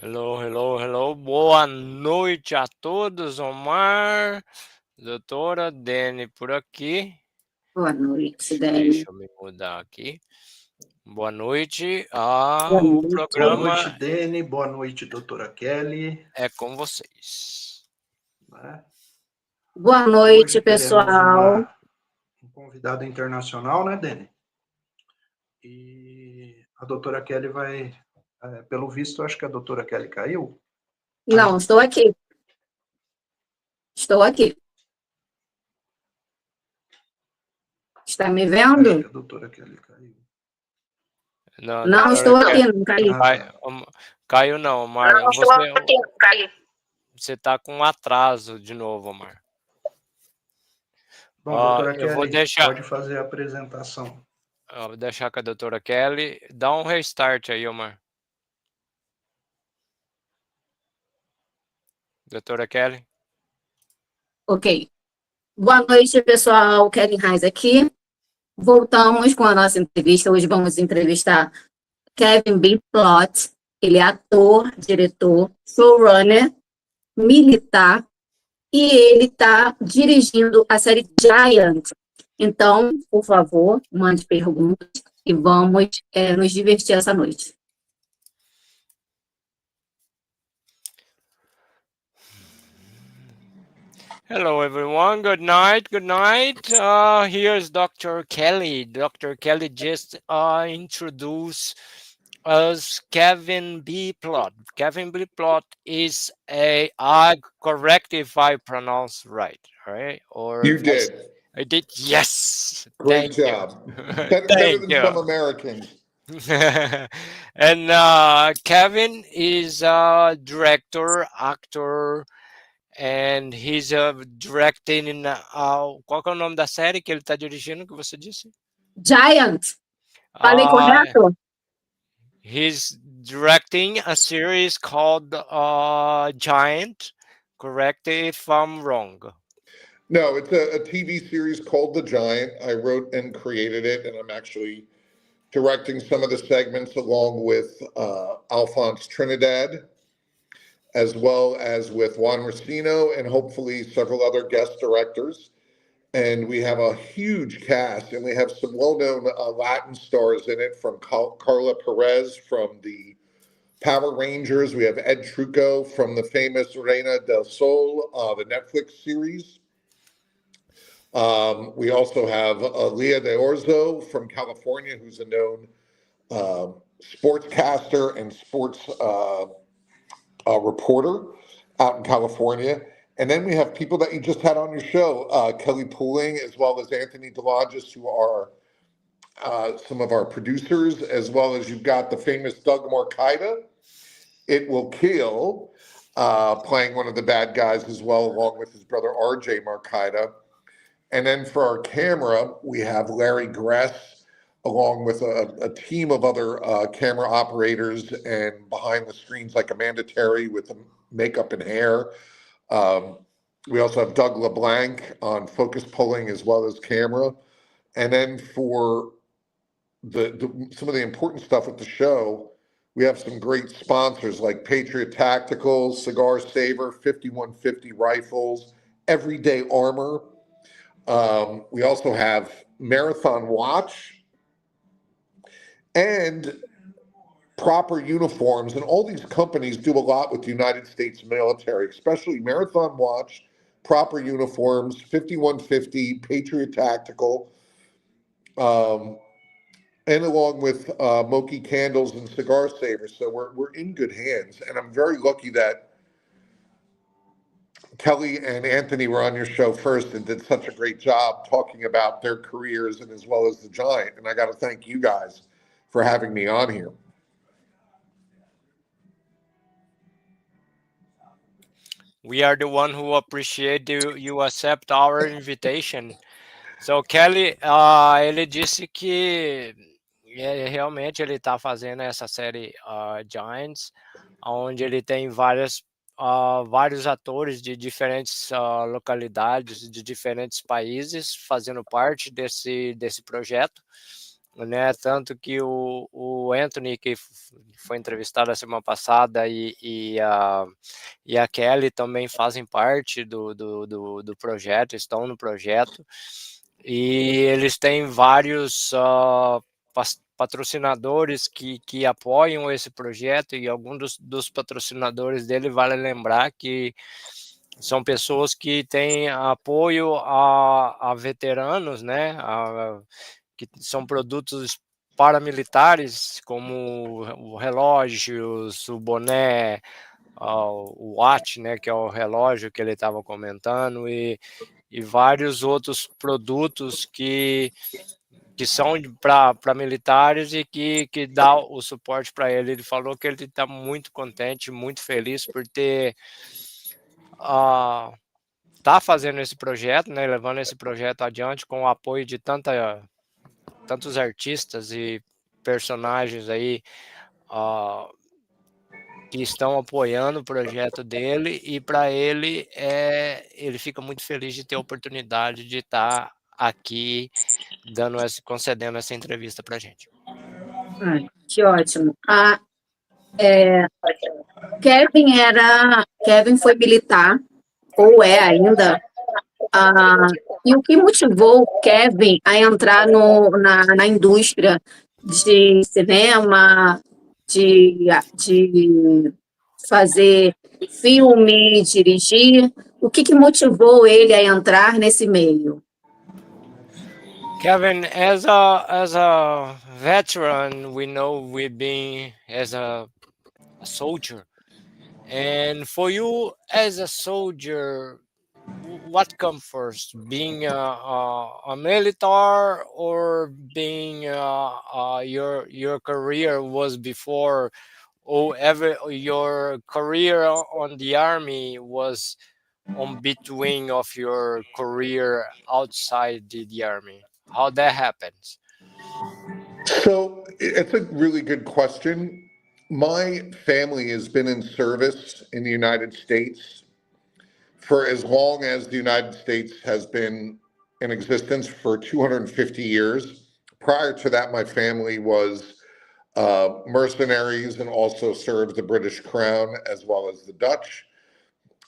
Hello, hello, hello. Boa noite a todos, Omar. Doutora Dene por aqui. Boa noite, Dani. Deixa eu me mudar aqui. Boa noite. Boa O noite. Boa programa noite, Dene. Boa noite, doutora Kelly. é com vocês. Né? Boa noite, Hoje teremos pessoal. um convidado internacional, né, Dene? E a doutora Kelly vai, pelo visto, acho que a doutora Kelly caiu. Não, estou aqui. Estou aqui. Está me Acho vendo? que a doutora Kelly caiu. Não, Não, doutora estou Kelly. aqui, não caí. Caiu não, Omar. Não, estou aqui, não caí. Você tá com um atraso de novo, Omar. Bom, doutora Eu vou Kelly, deixar. pode fazer a apresentação. Vou deixar com a doutora Kelly. Dá um restart aí, Omar. Doutora Kelly. Ok. Boa noite, pessoal. Kevin Reis aqui. Voltamos com a nossa entrevista. Hoje vamos entrevistar Kevin Ploth. Ele é ator, diretor, showrunner, militar, e ele está dirigindo a série Giant. Então, por favor, mande perguntas e vamos nos divertir essa noite. Hello, everyone. Good night. Good night. Here's Dr. Kelly. Dr. Kelly just introduced us Kevin Ploth. Kevin Ploth is I correct if I pronounce right, right? Or You did. I did. Yes. Great Thank job. you. Better than some Americans. And Kevin is a director, actor, and he's directing in qual que é o nome da série que ele está dirigindo, que você disse? Giant. Falei correto? He's directing a series called Giant. Correct if I'm wrong. No, it's a TV series called The Giant. I wrote and created it, and I'm actually directing some of the segments along with Alphonse Trinidad, as well as with Juan Racino, and hopefully several other guest directors. And we have a huge cast, and we have some well-known Latin stars in it, from Carla Perez from the Power Rangers. We have Ed Trucco from the famous Reina del Sol, the Netflix series. We also have Leah de Orzo from California, who's a known sportscaster and sports reporter out in California. And then we have people that you just had on your show, Kelly Pooling, as well as Anthony DeLongis, who are some of our producers, as well as you've got the famous Doug Marcaida, It Will Kill, playing one of the bad guys as well, along with his brother RJ Marcaida. And then for our camera, we have Larry Gress, along with a team of other camera operators, and behind the screens like Amanda Terry with the makeup and hair. We also have Doug LeBlanc on focus pulling as well as camera. And then for some of the important stuff with the show, we have some great sponsors like Patriot Tactical, Cigar Saver, 5150 Rifles, Everyday Armor. We also have Marathon Watch and Proper Uniforms, and all these companies do a lot with the United States military, especially Marathon Watch, Proper Uniforms, 5150, Patriot Tactical, and along with Moki Candles and Cigar Savers. So we're in good hands, and I'm very lucky that Kelly and Anthony were on your show first and did such a great job talking about their careers and as well as the Giant. And I got to thank you guys for having me on here. We are the one who appreciate you accept our invitation. So Kelly, ele disse que realmente ele está fazendo essa série Giants, onde ele tem vários atores de diferentes localidades, de diferentes países, fazendo parte desse projeto. né? Tanto que o Anthony, que foi entrevistado a semana passada, e a Kelly também fazem parte do projeto, estão no projeto, e eles têm vários patrocinadores que apoiam esse projeto, e alguns dos patrocinadores dele, vale lembrar que são pessoas que têm apoio a veteranos, né? Que são produtos paramilitares, como o relógios, o boné, o watch, né, que é o relógio que ele estava comentando, e vários outros produtos que são para militares e que dá o suporte para ele. Ele falou que ele está muito contente, muito feliz por ter tá fazendo esse projeto, né, levando esse projeto adiante com o apoio de tantos artistas e personagens aí que estão apoiando o projeto dele, e para ele ele fica muito feliz de ter a oportunidade de estar aqui concedendo essa entrevista para a gente. Que ótimo. Kevin foi militar, ou é ainda, e o que motivou o Kevin a entrar na indústria de cinema, de fazer filme, dirigir? O que motivou ele a entrar nesse meio? Kevin, as a veteran, we know we've been as a soldier, and for you as a soldier, what comes first, being a military, or being your career was before, or ever your career on the army was on between of your career outside the army? How that happens? So it's a really good question. My family has been in service in the United States for as long as the United States has been in existence, for 250 years. Prior to that, my family was mercenaries and also served the British Crown as well as the Dutch.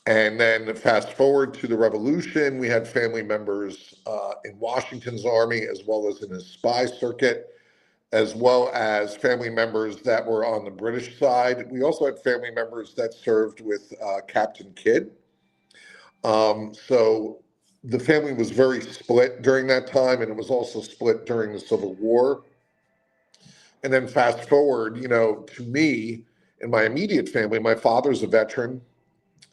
And then fast forward to the Revolution, we had family members in Washington's army as well as in his spy circuit, as well as family members that were on the British side. We also had family members that served with Captain Kidd. So the family was very split during that time, and it was also split during the Civil War. And then fast forward, to me and my immediate family, my father's a veteran,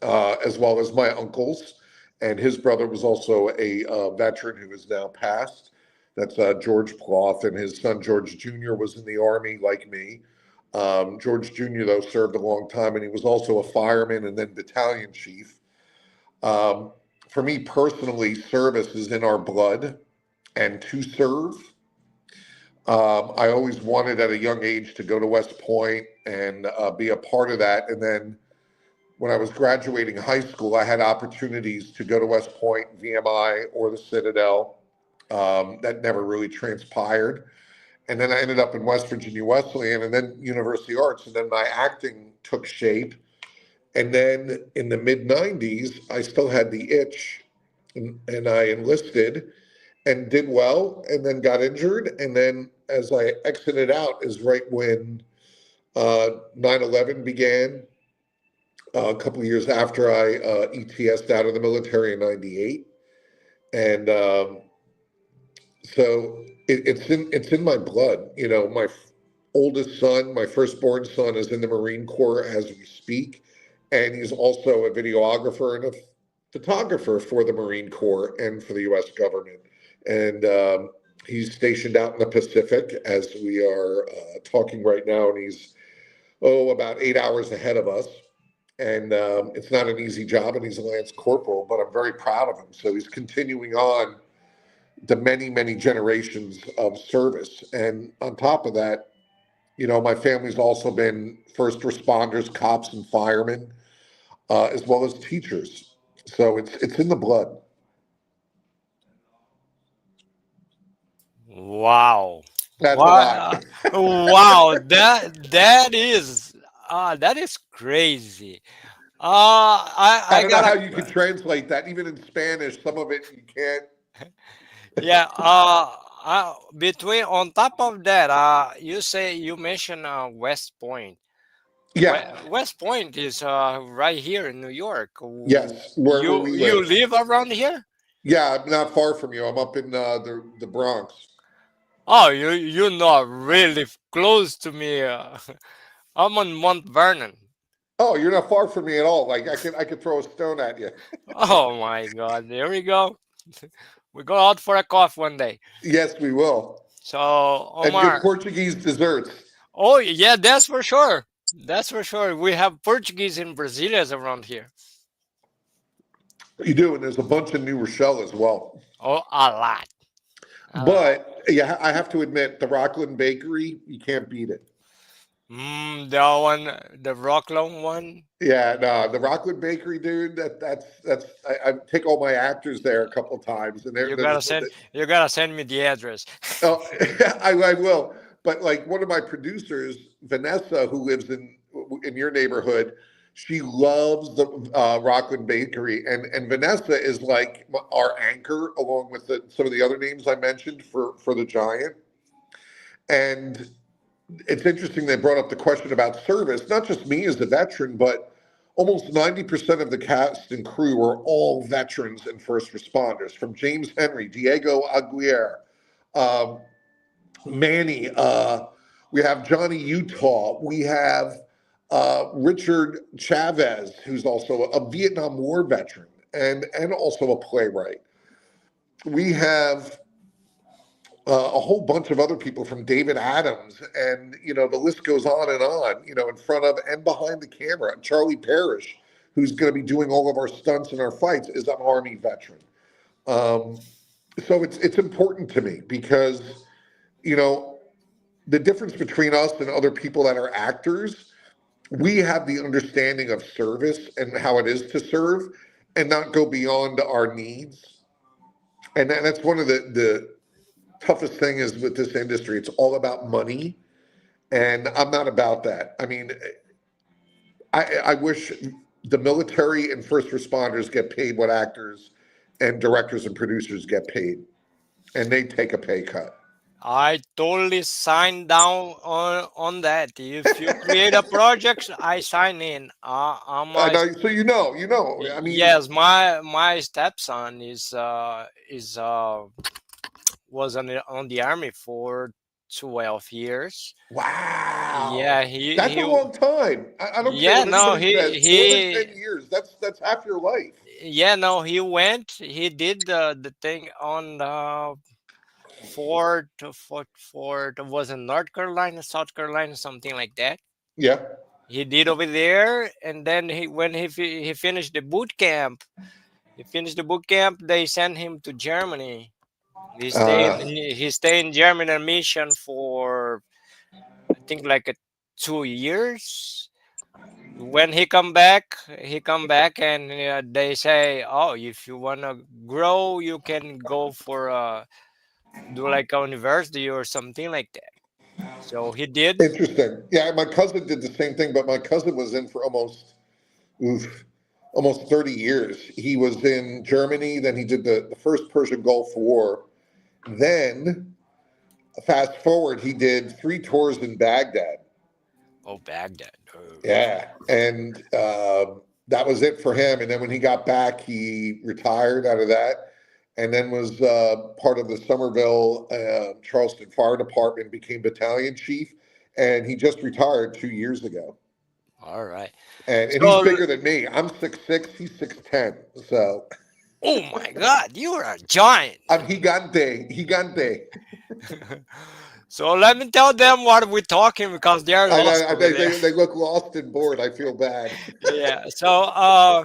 as well as my uncles, and his brother was also a veteran who is now passed. That's George Ploth, and his son George Jr. was in the Army like me. George Jr., though, served a long time, and he was also a fireman and then battalion chief. For me personally, service is in our blood, and to serve. I always wanted at a young age to go to West Point and be a part of that. And then when I was graduating high school, I had opportunities to go to West Point, VMI, or the Citadel. That never really transpired. And then I ended up in West Virginia Wesleyan and then University Arts. And then my acting took shape. And then in the mid 90s, I still had the itch, and I enlisted and did well, and then got injured. And then as I exited out is right when 9/11 began. A couple of years after I ETS'd out of the military in '98. And so it's in my blood. My oldest son, my firstborn son, is in the Marine Corps as we speak. And he's also a videographer and a photographer for the Marine Corps and for the U.S. government. And he's stationed out in the Pacific as we are talking right now. And he's, about 8 hours ahead of us. And it's not an easy job, and he's a Lance Corporal, but I'm very proud of him. So he's continuing on the many, many generations of service. And on top of that, my family's also been first responders, cops, and firemen, as well as teachers. So it's in the blood. Wow. That's a lot. Wow, wow, that is crazy. I I don't know got how a you can translate that. Even in Spanish, some of it you can't. yeah. Between on top of that, you mentioned West Point. Yeah. West Point is right here in New York. Yes. Where we You live. live around here? Yeah, I'm not far from you. I'm up in the Bronx. Oh, you're not really close to me. I'm on Mount Vernon. Oh, you're not far from me at all. Like I could throw a stone at you. Oh my God, there we go. We go out for a coffee one day. Yes, we will. So And get Omar, Portuguese desserts. oh yeah, that's for sure. That's for sure. We have Portuguese and Brazilians around here. You do, and there's a bunch in New Rochelle as well. Oh, a lot, a lot. But yeah, I have to admit, the Rockland Bakery, you can't beat it. The one, the Rockland one. Yeah, no, the Rockland Bakery, dude. I take all my actors there a couple times, and You gotta send. You gotta send me the address. oh, I will. But like one of my producers, Vanessa, who lives in your neighborhood, she loves the Rockland Bakery, and Vanessa is like our anchor, along with some of the other names I mentioned for the Giant. And it's interesting they brought up the question about service. Not just me as a veteran, but almost 90% of the cast and crew are all veterans and first responders, from James Henry, Diego Aguirre, um, Manny. We have Johnny Utah. We have Richard Chavez, who's also a Vietnam War veteran and also a playwright. We have a whole bunch of other people, from David Adams, and the list goes on and on. In front of and behind the camera, Charlie Parrish, who's going to be doing all of our stunts and our fights, is an Army veteran. Um, so it's important to me because you know the difference between us and other people that are actors, we have the understanding of service and how it is to serve and not go beyond our needs. And that's one of the toughest thing is with this industry. It's all about money, and I'm not about that. I mean, I wish the military and first responders get paid what actors and directors and producers get paid, and they take a pay cut. I totally sign down on that. If you create a project, I sign in. And so I mean, yes, my stepson is was on the army for 12 years. wow, Yeah, that's a long time. I don't care yeah, what no, anybody says. More than he 10 years. That's half your life. yeah, no, he did the thing on Fort was in North Carolina, South Carolina, something like that. Yeah. He did over there, and then when he finished the boot camp, they sent him to Germany. Uh, He stayed in Germany on mission for I think like 2 years. When he come back, and they say, "Oh, if you wanna grow, you can go for do like a university or something like that." So he did. Interesting. Yeah, my cousin did the same thing, but my cousin was in for oof, almost 30 years. He was in Germany, then he did the first Persian Gulf War. Then, fast forward, he did 3 tours in Baghdad. Oh, Baghdad. Oh. Yeah, and that was it for him. And then when he got back, he retired out of that, and then was part of the Somerville Charleston Fire Department, became battalion chief, and he just retired 2 years ago. All right. And he's So, bigger than me. I'm 6'6", he's 6'10". So oh my God, you are a giant. I'm gigante. So let me tell them what we're talking because they are lost over there. They look lost and bored. I feel bad. Yeah. So,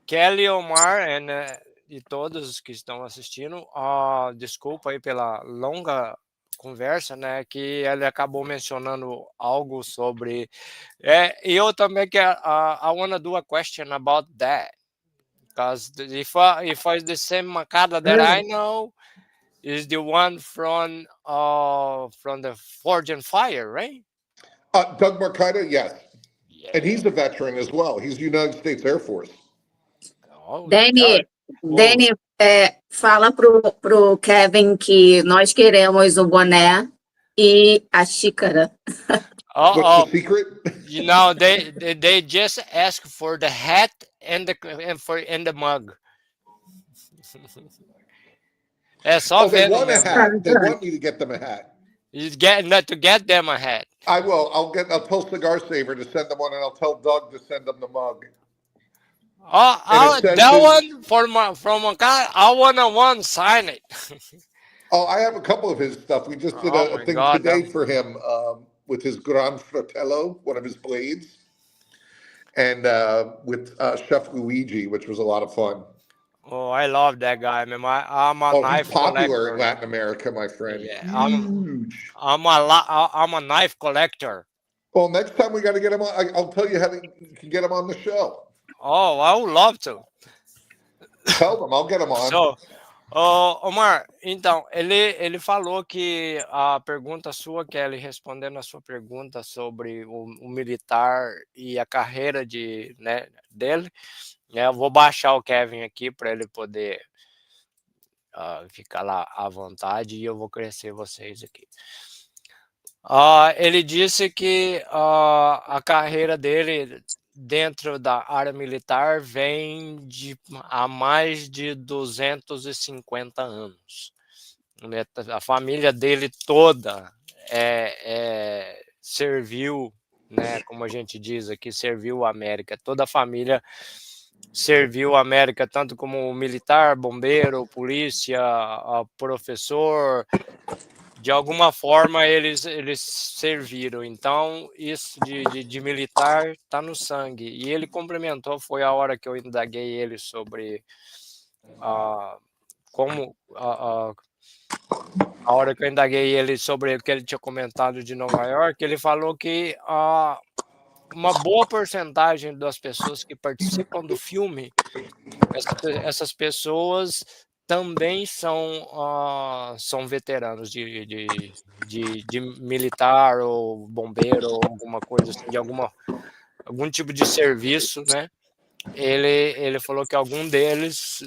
Kelly, Omar e todos que estão assistindo, desculpa aí pela longa conversa, né? Que ele acabou mencionando algo sobre. E eu também quero. I wanna do a question about that because if it's the same Makada that I know, is the one from the Forge and Fire, right? Doug Marcaida, yes. And Yeah. he's a veteran as well. He's United States Air Force. Oh, Dani, Whoa. Dani, fala pro Kevin que nós queremos o boné e a xícara. What's the Uh-oh. secret? You know, they just ask for the hat and the mug. É só Oh, they vendo want a mesmo. hat. They want me to get them a hat. He's getting to get them a hat. I will. I'll tell Cigar Saver to send them one, and I'll tell Doug to send them the mug. And it says That one from a guy. I wanna one sign it. Oh, I have a couple of his stuff. We just did Oh a my thing God, today for him with his Gran Fratello, one of his blades, and with Chef Luigi, which was a lot of fun. Oh, I love that guy, man. I'm a Oh, he's knife popular in collector. Latin America, my friend. Yeah, Huge. I'm a knife collector. Well, next time we got to get him on. I'll tell you how you can get him on the show. Oh, I would love to. Tell them, I'll get him on. So, Omar, então, ele falou que a pergunta sua, Kelly, respondendo a sua pergunta sobre o militar e a carreira dele, né, eu vou baixar o Kevin aqui para ele poder ficar lá à vontade e eu vou crescer vocês aqui. Ele disse que a carreira dele dentro da área militar vem há mais de 250 anos. A família dele toda serviu, né, como a gente diz aqui, serviu a América. Toda a família serviu a América, tanto como militar, bombeiro, polícia, professor. De alguma forma eles serviram, então isso de militar está no sangue. E ele complementou, foi a hora que eu indaguei ele sobre como a hora que eu indaguei ele sobre o que ele tinha comentado de Nova York, ele falou que uma boa porcentagem das pessoas que participam do filme, essas pessoas também são veteranos de militar ou bombeiro ou alguma coisa assim, de algum tipo de serviço, né? Ele falou que algum deles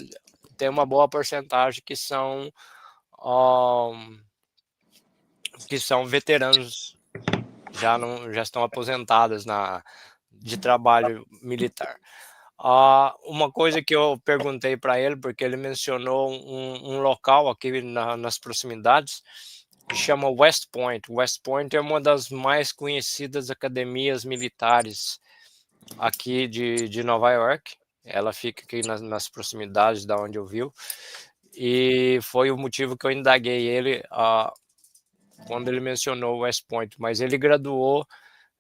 tem uma boa porcentagem que são veteranos, já estão aposentados de trabalho militar. Uma coisa que eu perguntei para ele, porque ele mencionou um local aqui nas proximidades que chama West Point. West Point é uma das mais conhecidas academias militares aqui de Nova York. Ela fica aqui nas proximidades da onde eu vivo. E foi o motivo que eu indaguei ele quando ele mencionou West Point. Mas ele graduou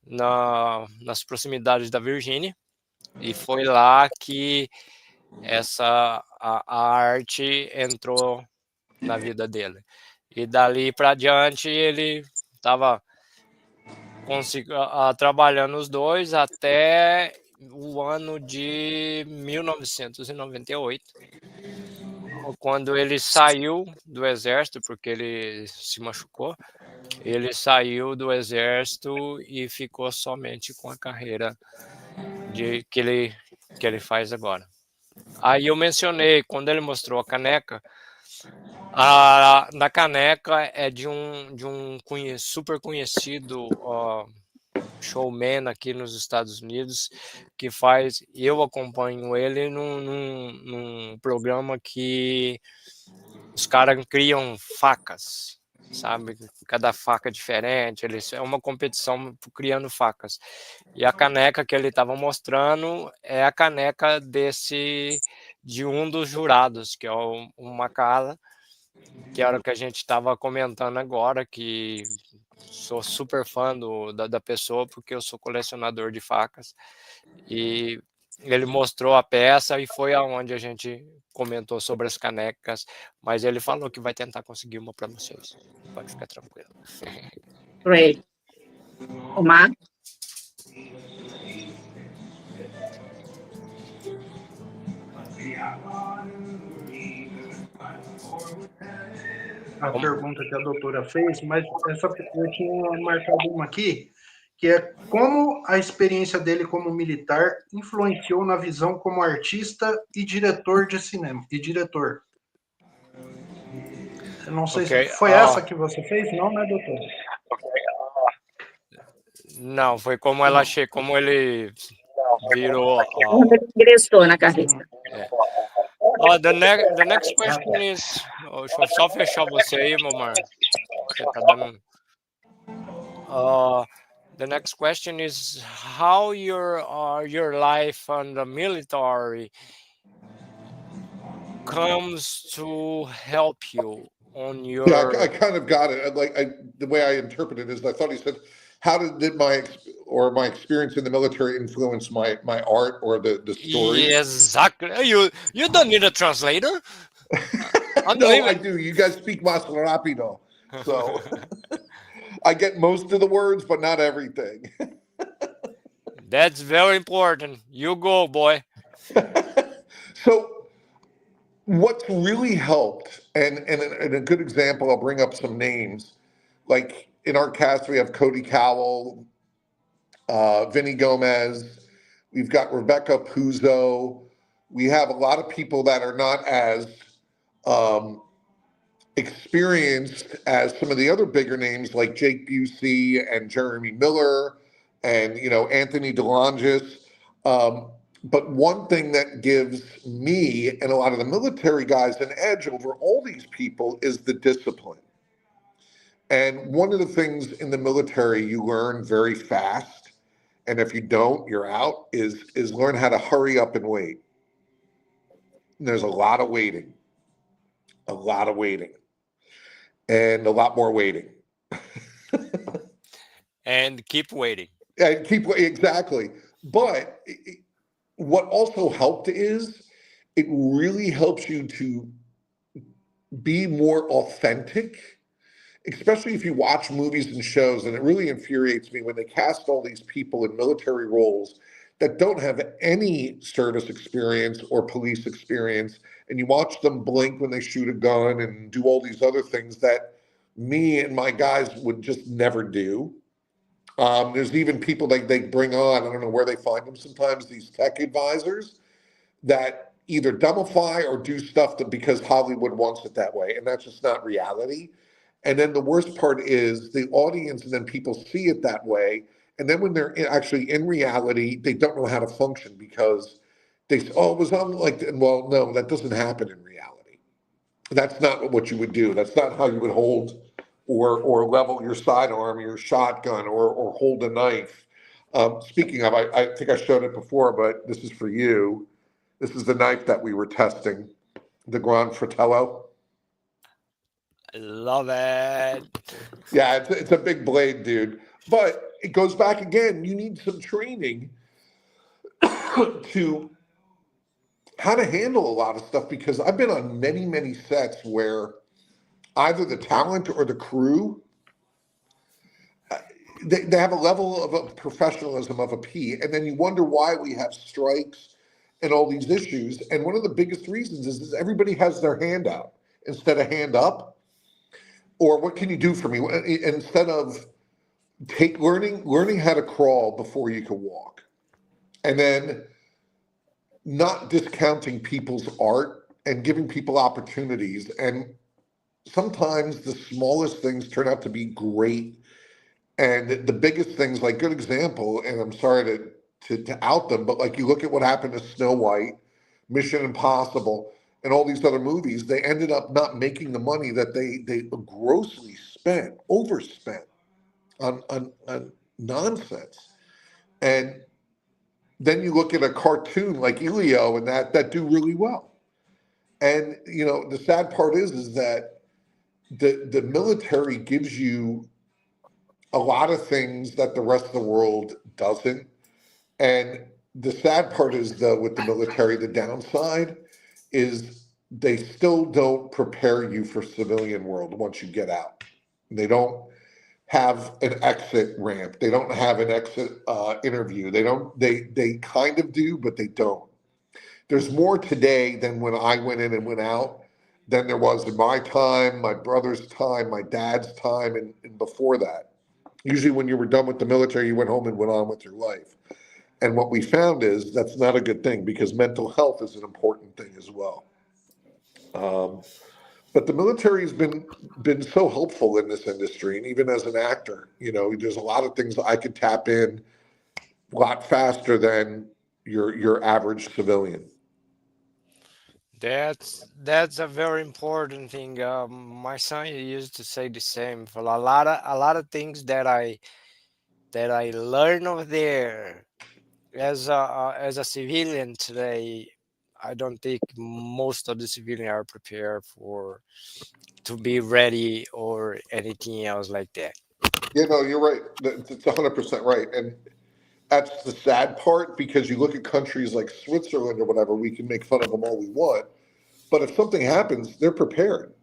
nas proximidades da Virgínia. E foi lá que a arte entrou na vida dele. E dali para diante ele estava trabalhando os dois até o ano de 1998, quando ele saiu do exército, porque ele se machucou. Ele saiu do exército e ficou somente com a carreira que ele faz agora. Aí eu mencionei, quando ele mostrou a caneca, na caneca é de um super conhecido showman aqui nos Estados Unidos, que eu acompanho ele num programa que os caras criam facas, sabe? Cada faca diferente, é uma competição criando facas. E a caneca que ele estava mostrando é a caneca de um dos jurados, que é o Macala, que era o que a gente estava comentando agora, que sou super fã da pessoa, porque eu sou colecionador de facas. E ele mostrou a peça e foi aonde a gente comentou sobre as canecas, mas ele falou que vai tentar conseguir uma para vocês. Pode ficar tranquilo. Great. Omar? a pergunta que a doutora fez, mas eu tinha marcado uma aqui, que é como a experiência dele como militar influenciou na visão como artista e diretor de cinema, e diretor. Eu não sei se foi essa que você fez, não, né, doutor? Não, foi como ela como ele virou. Quando ele ingressou na carreira. The next question is. Deixa eu só fechar você aí, Momar. Você tá dando. The next question is how your life on the military comes to help you on your. Yeah, I kind of got it. The way I interpreted it is I thought he said, how did my experience in the military influence my art or the story? Exactly. You don't need a translator. No, I do. You guys speak más rápido, so I get most of the words, but not everything. That's very important. You go, boy. So what's really helped, and a good example, I'll bring up some names. Like in our cast, we have Cody Cowell, Vinny Gomez, we've got Rebecca Puzo. We have a lot of people that are not as experienced as some of the other bigger names like Jake Busey and Jeremy Miller and Anthony DeLongis. But one thing that gives me and a lot of the military guys an edge over all these people is the discipline. And one of the things in the military you learn very fast, and if you don't, you're out, is learn how to hurry up and wait. And there's a lot of waiting, and a lot more waiting. And keep waiting. And exactly. But what also helped is it really helps you to be more authentic, especially if you watch movies and shows. And it really infuriates me when they cast all these people in military roles that don't have any service experience or police experience. And you watch them blink when they shoot a gun and do all these other things that me and my guys would just never do. There's even people they bring on, I don't know where they find them sometimes, these tech advisors that either dumbify or do stuff because Hollywood wants it that way. And that's just not reality. And then the worst part is the audience and then people see it that way. And then when they're actually in reality, they don't know how to function because they say, oh, it was on like, well, no, that doesn't happen in reality. That's not what you would do. That's not how you would hold or level your sidearm, your shotgun, or hold a knife. Speaking of, I think I showed it before, but this is for you. This is the knife that we were testing, the Gran Fratello. I love it. Yeah, it's a big blade, dude. But it goes back again. You need some training to how to handle a lot of stuff because I've been on many, many sets where either the talent or the crew, they have a level of a professionalism of a P, and then you wonder why we have strikes and all these issues. And one of the biggest reasons is everybody has their hand out instead of hand up. Or what can you do for me? Instead of learning how to crawl before you can walk. And then not discounting people's art and giving people opportunities. And sometimes the smallest things turn out to be great. And the biggest things, like good example, and I'm sorry to out them, but like you look at what happened to Snow White, Mission Impossible, and all these other movies, they ended up not making the money that they grossly overspent on nonsense. And then you look at a cartoon like Elio and that do really well. And the sad part is that the military gives you a lot of things that the rest of the world doesn't. And the sad part is, though, with the military, the downside is they still don't prepare you for civilian world once you get out. They don't have an exit ramp. They don't have an exit interview. They kind of do, but they don't. There's more today than when I went in and went out than there was in my time, my brother's time, my dad's time, and before that. Usually when you were done with the military, you went home and went on with your life. And what we found is that's not a good thing, because mental health is an important thing as well. But the military has been so helpful in this industry, and even as an actor, there's a lot of things I could tap in a lot faster than your average civilian. That's a very important thing. My son used to say the same. For a lot of things that I learned over there as a civilian today, I don't think most of the civilians are prepared to be ready or anything else like that. You're right. It's 100% right. And that's the sad part, because you look at countries like Switzerland or whatever, we can make fun of them all we want. But if something happens, they're prepared.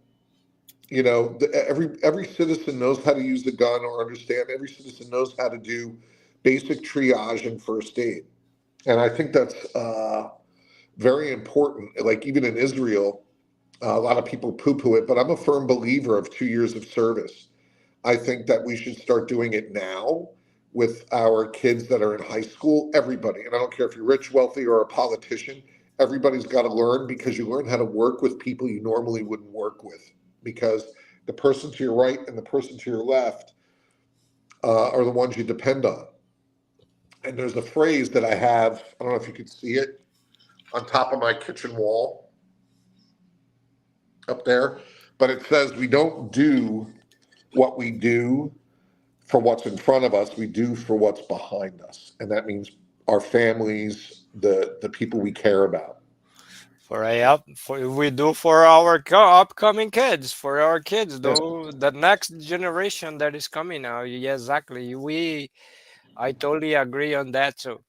Every citizen knows how to use the gun or understand. Every citizen knows how to do basic triage and first aid. And I think that's very important. Like even in Israel, a lot of people poo-poo it, but I'm a firm believer of 2 years of service. I think that we should start doing it now with our kids that are in high school, everybody. And I don't care if you're rich, wealthy, or a politician, everybody's got to learn, because you learn how to work with people you normally wouldn't work with. Because the person to your right and the person to your left are the ones you depend on. And there's a phrase that I have, I don't know if you could see it, on top of my kitchen wall up there, but it says, we don't do what we do for what's in front of us, we do for what's behind us. And that means our families, the people we care about. We do for our upcoming kids, for our kids, though, the next generation that is coming now. Yeah, exactly. I totally agree on that too.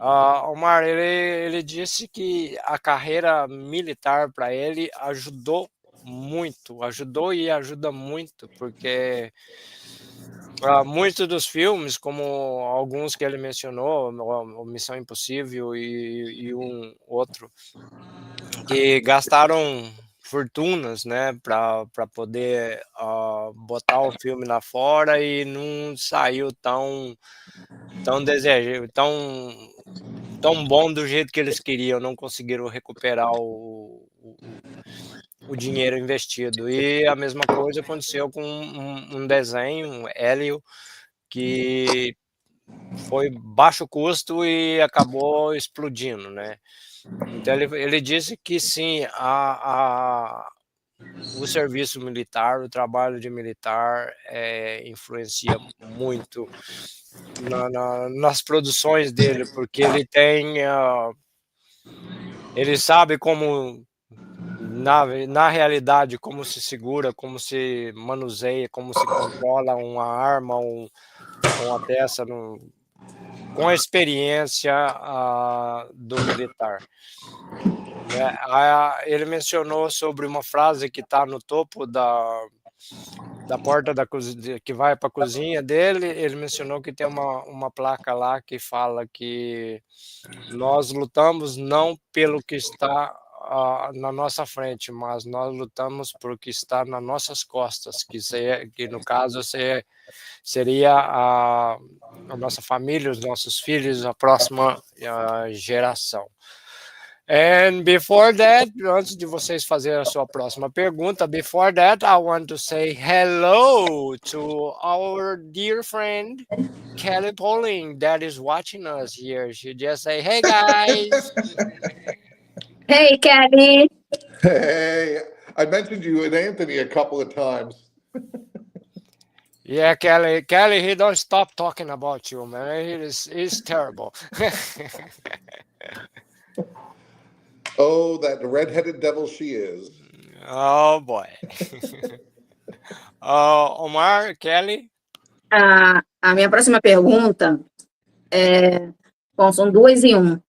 Omar, ele disse que a carreira militar para ele ajudou e ajuda muito, porque muitos dos filmes, como alguns que ele mencionou, o Missão Impossível e um outro, que gastaram fortunas, né, para poder botar o filme lá fora, e não saiu tão desejado, tão bom do jeito que eles queriam, não conseguiram recuperar o dinheiro investido. E a mesma coisa aconteceu com um desenho, Hélio, que foi baixo custo e acabou explodindo, né? Então ele disse que sim, o serviço militar, o trabalho de militar influencia muito nas produções dele, porque ele sabe como, na realidade, como se segura, como se manuseia, como se controla uma arma ou uma peça com a experiência do militar. Né? Ele mencionou sobre uma frase que está no topo da porta da cozinha, que vai para a cozinha dele. Ele mencionou que tem uma placa lá que fala que nós lutamos não pelo que está na nossa frente, mas nós lutamos por que está nas nossas costas, que no caso seria a nossa família, os nossos filhos, a próxima geração. And before that, antes de vocês fazerem a sua próxima pergunta, before that, I want to say hello to our dear friend, Kelly Pauling, that is watching us here. She just say, hey guys. Hey, Kelly. Hey, I mentioned you and Anthony a couple of times. Yeah, Kelly, he don't stop talking about you, man. He's terrible. Oh, that redheaded devil she is. Oh, boy. Omar, Kelly? A minha próxima pergunta bom, são duas em um.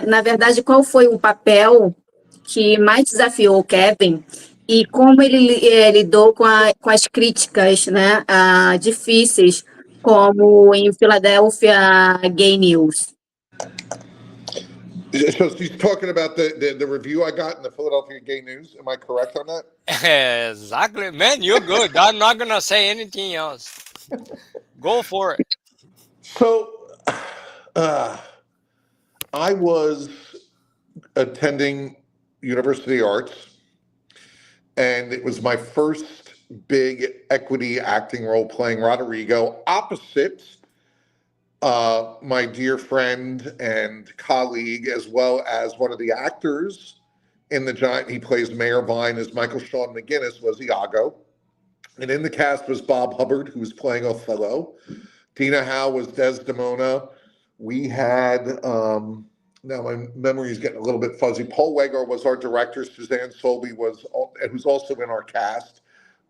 Na verdade, qual foi o papel que mais desafiou o Kevin e como ele lidou com as críticas, né, difíceis, como em Philadelphia Gay News? So she's talking about the review I got in the Philadelphia Gay News. Am I correct on that? Exactly, man. You're good. I'm not gonna say anything else. Go for it. So, I was attending University Arts, and it was my first big equity acting role playing Rodrigo opposite my dear friend and colleague, as well as one of the actors in the giant. He plays Mayor Vine as Michael Sean McGinnis, was Iago. And in the cast was Bob Hubbard, who was playing Othello. Tina Howe was Desdemona. We had, now my memory is getting a little bit fuzzy. Paul Wegar was our director. Suzanne Solby who's also in our cast,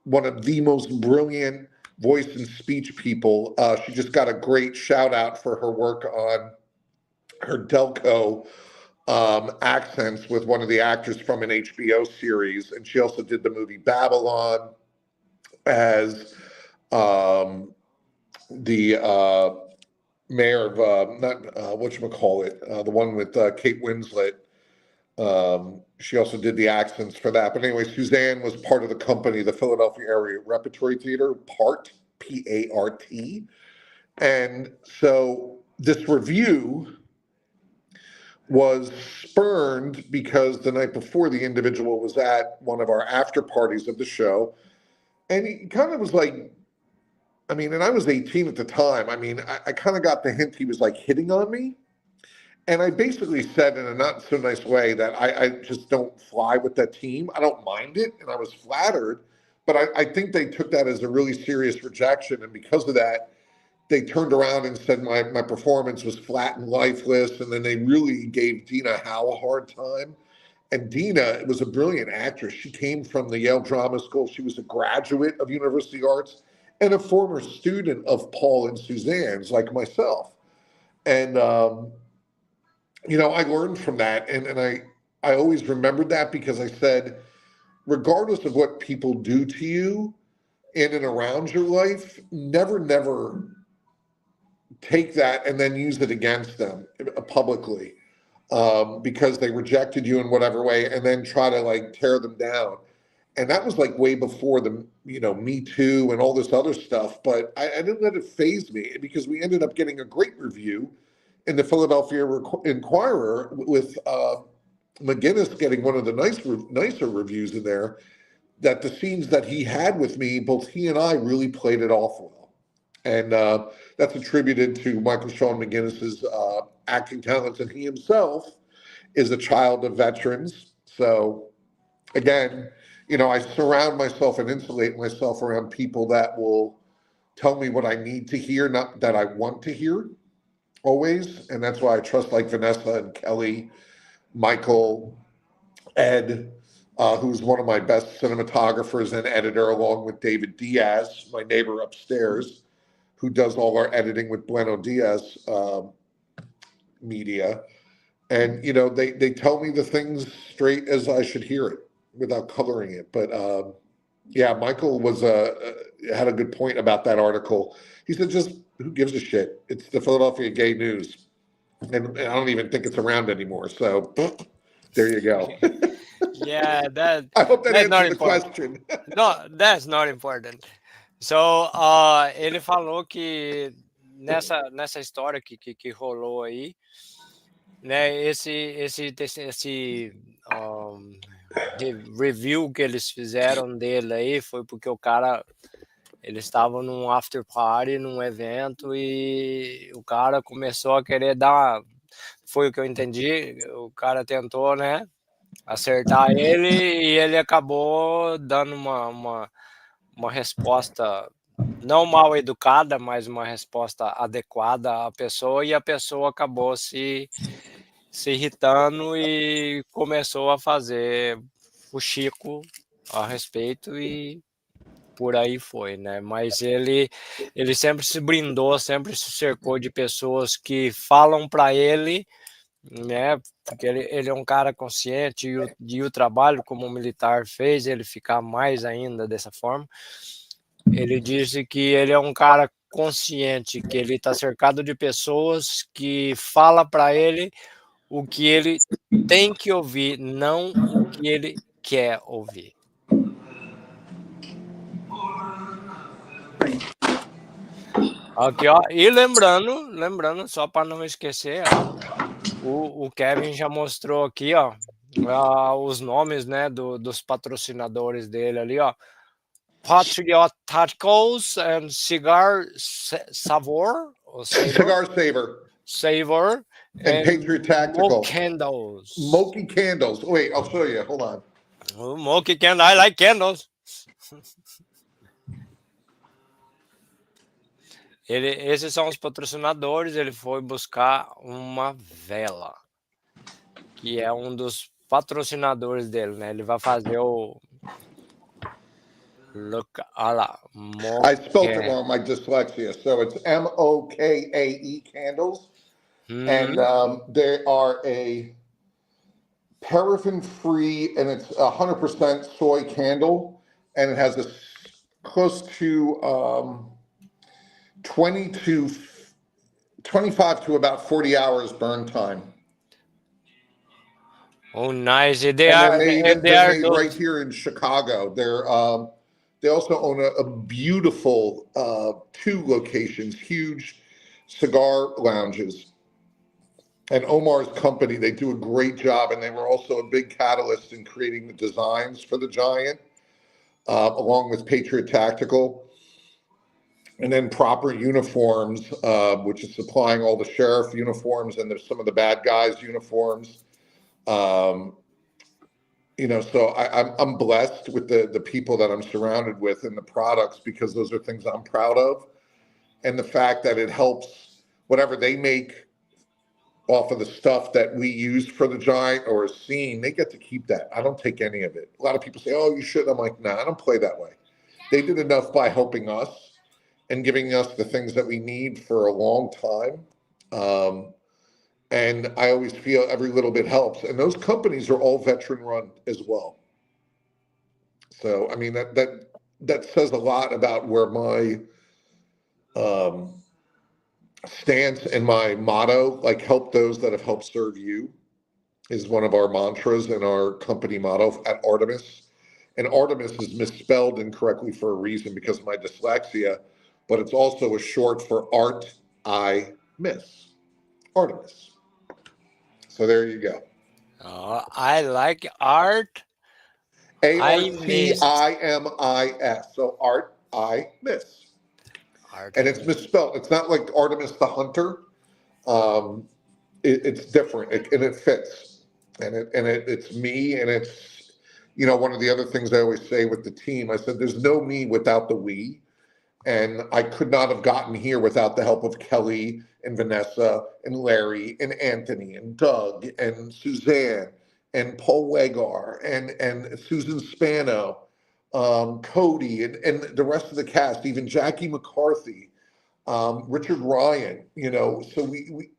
one of the most brilliant voice and speech people. She just got a great shout out for her work on her Delco accents with one of the actors from an HBO series. And she also did the movie Babylon as the mayor of not whatchamacallit, the one with Kate Winslet. She also did the accents for that. But anyway, Suzanne was part of the company, the Philadelphia Area Repertory Theater, PART, P-A-R-T. And so this review was spurned because the night before the individual was at one of our after parties of the show. And he kind of was like, I mean, and I was 18 at the time. I mean, I kind of got the hint he was like hitting on me. And I basically said in a not so nice way that I just don't fly with that team. I don't mind it. And I was flattered. But I think they took that as a really serious rejection. And because of that, they turned around and said my performance was flat and lifeless. And then they really gave Dina Howe a hard time. And Dina was a brilliant actress. She came from the Yale Drama School. She was a graduate of University Arts and a former student of Paul and Suzanne's, like myself. And, you know, I learned from that. And I always remembered that because I said, regardless of what people do to you in and around your life, never take that and then use it against them publicly. Because they rejected you in whatever way and then try to like tear them down. And that was like way before the, you know, Me Too and all this other stuff. But I didn't let it faze me because we ended up getting a great review in the Philadelphia Inquirer with McGinnis getting one of the nicer reviews in there, that the scenes that he had with me, both he and I really played it off well. And that's attributed to Michael Sean McGinnis's acting talents, and he himself is a child of veterans. So again, you know, I surround myself and insulate myself around people that will tell me what I need to hear, not that I want to hear always. And that's why I trust like Vanessa and Kelly, Michael, Ed, who's one of my best cinematographers and editor, along with David Diaz, my neighbor upstairs, who does all our editing with Bueno Diaz Media. And, you know, they tell me the things straight as I should hear it without coloring it. But, yeah, Michael was had a good point about that article. He said, just who gives a shit? It's the Philadelphia Gay News. And I don't even think it's around anymore. So there you go. Yeah, I hope that that's not answered the important. question. No, that's not important. So, ele falou que nessa história que rolou aí, né, esse review que eles fizeram dele aí foi porque o cara, eles estavam num after party, num evento, e o cara começou a querer foi o que eu entendi, o cara tentou, né, acertar ele, e ele acabou dando uma resposta não mal educada, mas uma resposta adequada à pessoa, e a pessoa acabou se irritando e começou a fazer fuxico a respeito, e por aí foi, né. Mas ele sempre se brindou, sempre se cercou de pessoas que falam para ele, né, porque ele é um cara consciente, e o trabalho como militar fez ele ficar mais ainda dessa forma. Ele disse que ele é um cara consciente, que ele está cercado de pessoas que fala para ele o que ele tem que ouvir, não o que ele quer ouvir. Aqui, ó. E lembrando, só para não esquecer, ó, o Kevin já mostrou aqui, ó, os nomes, né, dos patrocinadores dele ali, ó. Patriot Tacticals and Cigar Savor, or Cigar Saver Savor, and Patriot Tactical. Smoke Candles. Smoky Candles. Wait, I'll show you. Hold on. Smoky Candles. I like candles. Esses são os patrocinadores. Ele foi buscar uma vela, que é um dos patrocinadores dele, né? Ele vai fazer o look, olha lá, I spelled it wrong, my dyslexia. So it's MOKAE candles, and they are a paraffin-free, and it's 100% soy candle, and it has a close to 25 to about 40 hours burn time. Oh, nice! They They're are made those... right here in Chicago. They also own a beautiful 2 locations, huge cigar lounges. And Omar's company, they do a great job, and they were also a big catalyst in creating the designs for the Giant, along with Patriot Tactical. And then Proper Uniforms, which is supplying all the sheriff uniforms and there's some of the bad guys' uniforms. You know, so I'm blessed with the people that I'm surrounded with and the products, because those are things I'm proud of. And the fact that it helps whatever they make off of the stuff that we use for the Giant or a scene, they get to keep that. I don't take any of it. A lot of people say, oh, you should. I'm like, nah, I don't play that way. They did enough by helping us and giving us the things that we need for a long time. And I always feel every little bit helps. And those companies are all veteran run as well. So, I mean, that says a lot about where my stance and my motto, like help those that have helped serve you, is one of our mantras and our company motto at Artemis. And Artemis is misspelled incorrectly for a reason because of my dyslexia, but it's also a short for Art I Miss. Artemis. So there you go. I like art. ARTIMIS. So Art I Miss. And it's misspelled. It's not like Artemis the Hunter. It's different, and it fits. And it's me, and it's, you know, one of the other things I always say with the team, I said, there's no me without the we. And I could not have gotten here without the help of Kelly and Vanessa and Larry and Anthony and Doug and Suzanne and Paul Wegar and Susan Spano, Cody and the rest of the cast, even Jackie McCarthy, Richard Ryan, you know, so we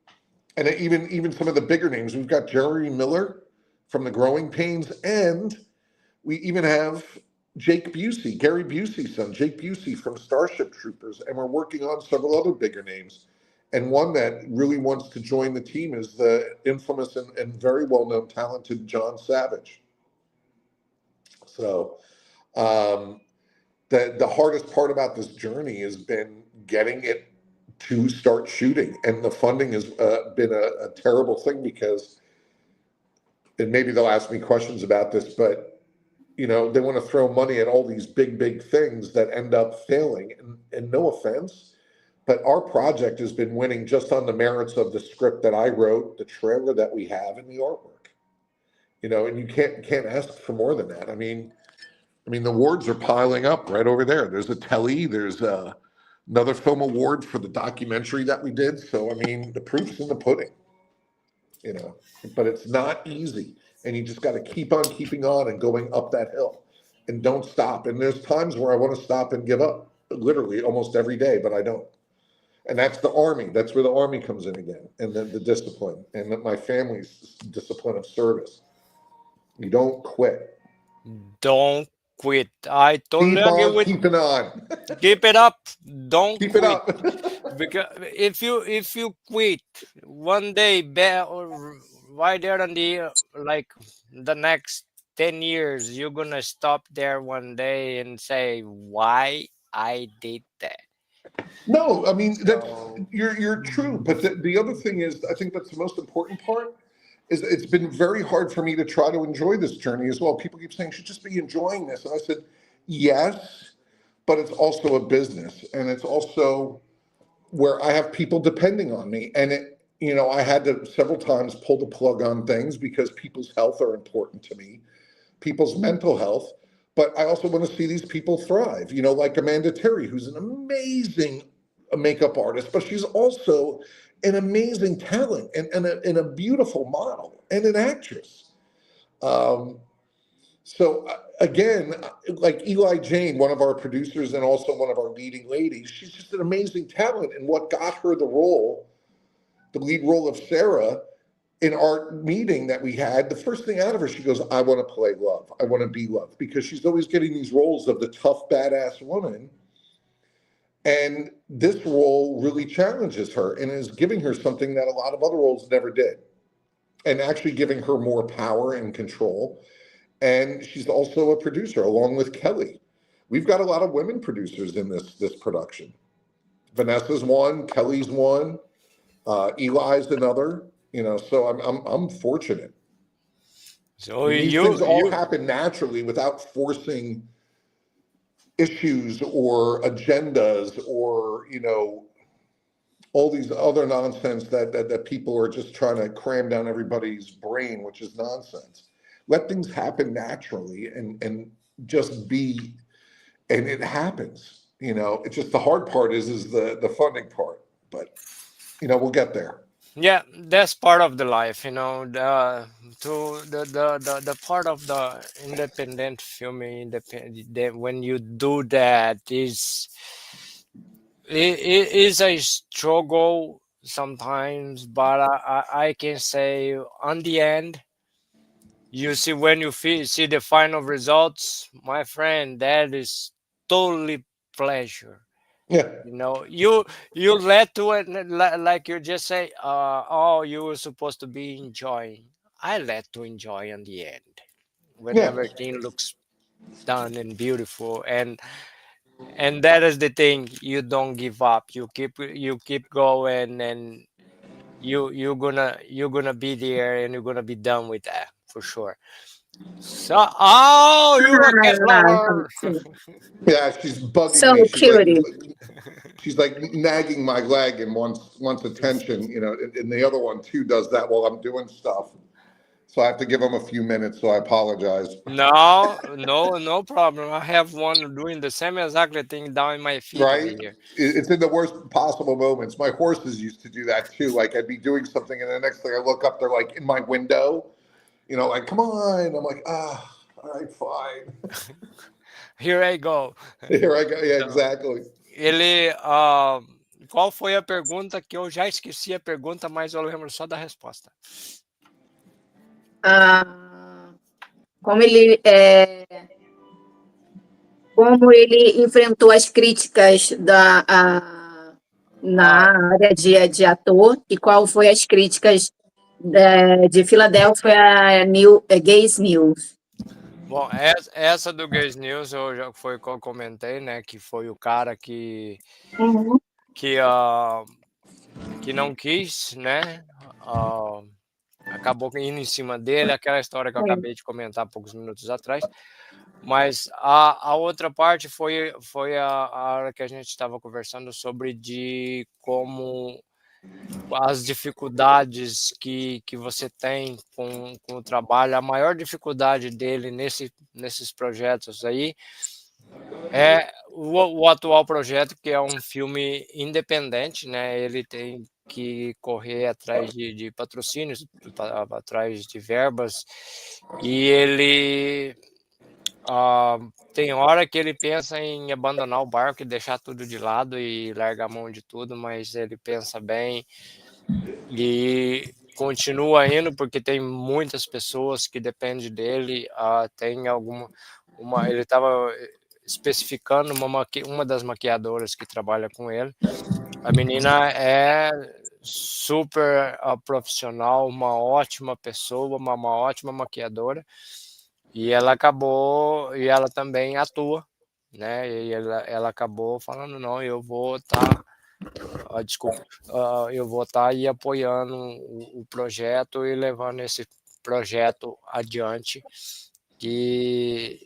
and even some of the bigger names. We've got Jerry Miller from the Growing Pains, and we even have Jake Busey, Gary Busey's son, Jake Busey from Starship Troopers, and we're working on several other bigger names. And one that really wants to join the team is the infamous and very well-known, talented John Savage. So the hardest part about this journey has been getting it to start shooting. And the funding has been a terrible thing because, and maybe they'll ask me questions about this, but you know, they want to throw money at all these big things that end up failing. And no offense, but our project has been winning just on the merits of the script that I wrote, the trailer that we have, and the artwork. You know, and you can't ask for more than that. I mean, the awards are piling up right over there. There's a Telly, there's another film award for the documentary that we did. So, I mean, the proof's in the pudding, you know, but it's not easy. And you just got to keep on keeping on and going up that hill and don't stop. And there's times where I want to stop and give up, literally almost every day, but I don't. And that's the Army. That's where the Army comes in again. And then the discipline and my family's discipline of service. You don't quit. Don't quit. I totally Keep agree on with. keeping on. Keep it up. Don't Keep quit. it up. Because if you quit one day, why there on the like the next 10 years you're gonna stop there one day and say why I did that. No, I mean that's So you're true, but the other thing is, I think that's the most important part. Is it's been very hard for me to try to enjoy this journey as well. People keep saying, "You should just be enjoying this," and I said, "Yes, but it's also a business, and it's also where I have people depending on me, and I had to several times pull the plug on things because people's health are important to me, people's mental health." But I also want to see these people thrive, like Amanda Terry, who's an amazing makeup artist, but she's also an amazing talent and a beautiful model and an actress. Um, so again, like Eli Jane, one of our producers and also one of our leading ladies, she's just an amazing talent. And what got her the lead role of Sarah in our meeting that we had, the first thing out of her, she goes, "I want to play love. I want to be love," because she's always getting these roles of the tough, badass woman. And this role really challenges her and is giving her something that a lot of other roles never did, and actually giving her more power and control. And she's also a producer along with Kelly. We've got a lot of women producers in this production. Vanessa's one, Kelly's one, Eli's another. So I'm fortunate. so And these things all you happen naturally without forcing issues or agendas or all these other nonsense that people are just trying to cram down everybody's brain, which is nonsense. Let things happen naturally and just be, and it happens. It's just the hard part is the funding part, but we'll get there. yeah, that's part of the life, to the part of the independent filming when you do that it is a struggle sometimes, but I can say on the end, you see when you see the final results, my friend, that is totally pleasure. Yeah, You led to it like you just say, oh, you were supposed to be enjoying. I led to enjoy in the end when yeah, everything looks done and beautiful, and that is the thing. You don't give up. You keep going, and you're gonna be there, and you're gonna be done with that for sure. So, oh, you're a cat lover. yeah. She's bugging So me. She's like, cutie. she's like nagging my leg and wants attention. And the other one too does that while I'm doing stuff. So I have to give him a few minutes. So I apologize. No, no, no problem. I have one doing the same exactly thing down in my feet Right? right here. It's in the worst possible moments. My horses used to do that too. Like I'd be doing something, and the next thing I look up, they're like in my window. Like, come on. I'm like, all right, fine. Here I go. Here I go. Yeah, So, exactly. ele, qual foi a pergunta que eu já esqueci a pergunta, mas eu lembro só da resposta. Como ele enfrentou as críticas na área de ator e qual foi as críticas de Filadélfia Gays News. Bom, essa do Gays News já foi que eu comentei, né? Que foi o cara que que não quis, né? Acabou indo em cima dele, aquela história que eu acabei de comentar há poucos minutos atrás. Mas a outra parte foi a hora que a gente estava conversando sobre de como as dificuldades que você tem com o trabalho. A maior dificuldade dele nesses projetos aí é o atual projeto, que é um filme independente, né? Ele tem que correr atrás de patrocínios, atrás de verbas, e ele tem hora que ele pensa em abandonar o barco e deixar tudo de lado e largar a mão de tudo, mas ele pensa bem e continua indo porque tem muitas pessoas que dependem dele. Tem ele estava especificando uma das maquiadoras que trabalha com ele. A menina é super profissional, uma ótima pessoa, uma ótima maquiadora. E ela também atua, né? E ela acabou falando, não, eu vou estar, desculpa, eu vou estar aí apoiando o projeto e levando esse projeto adiante. Que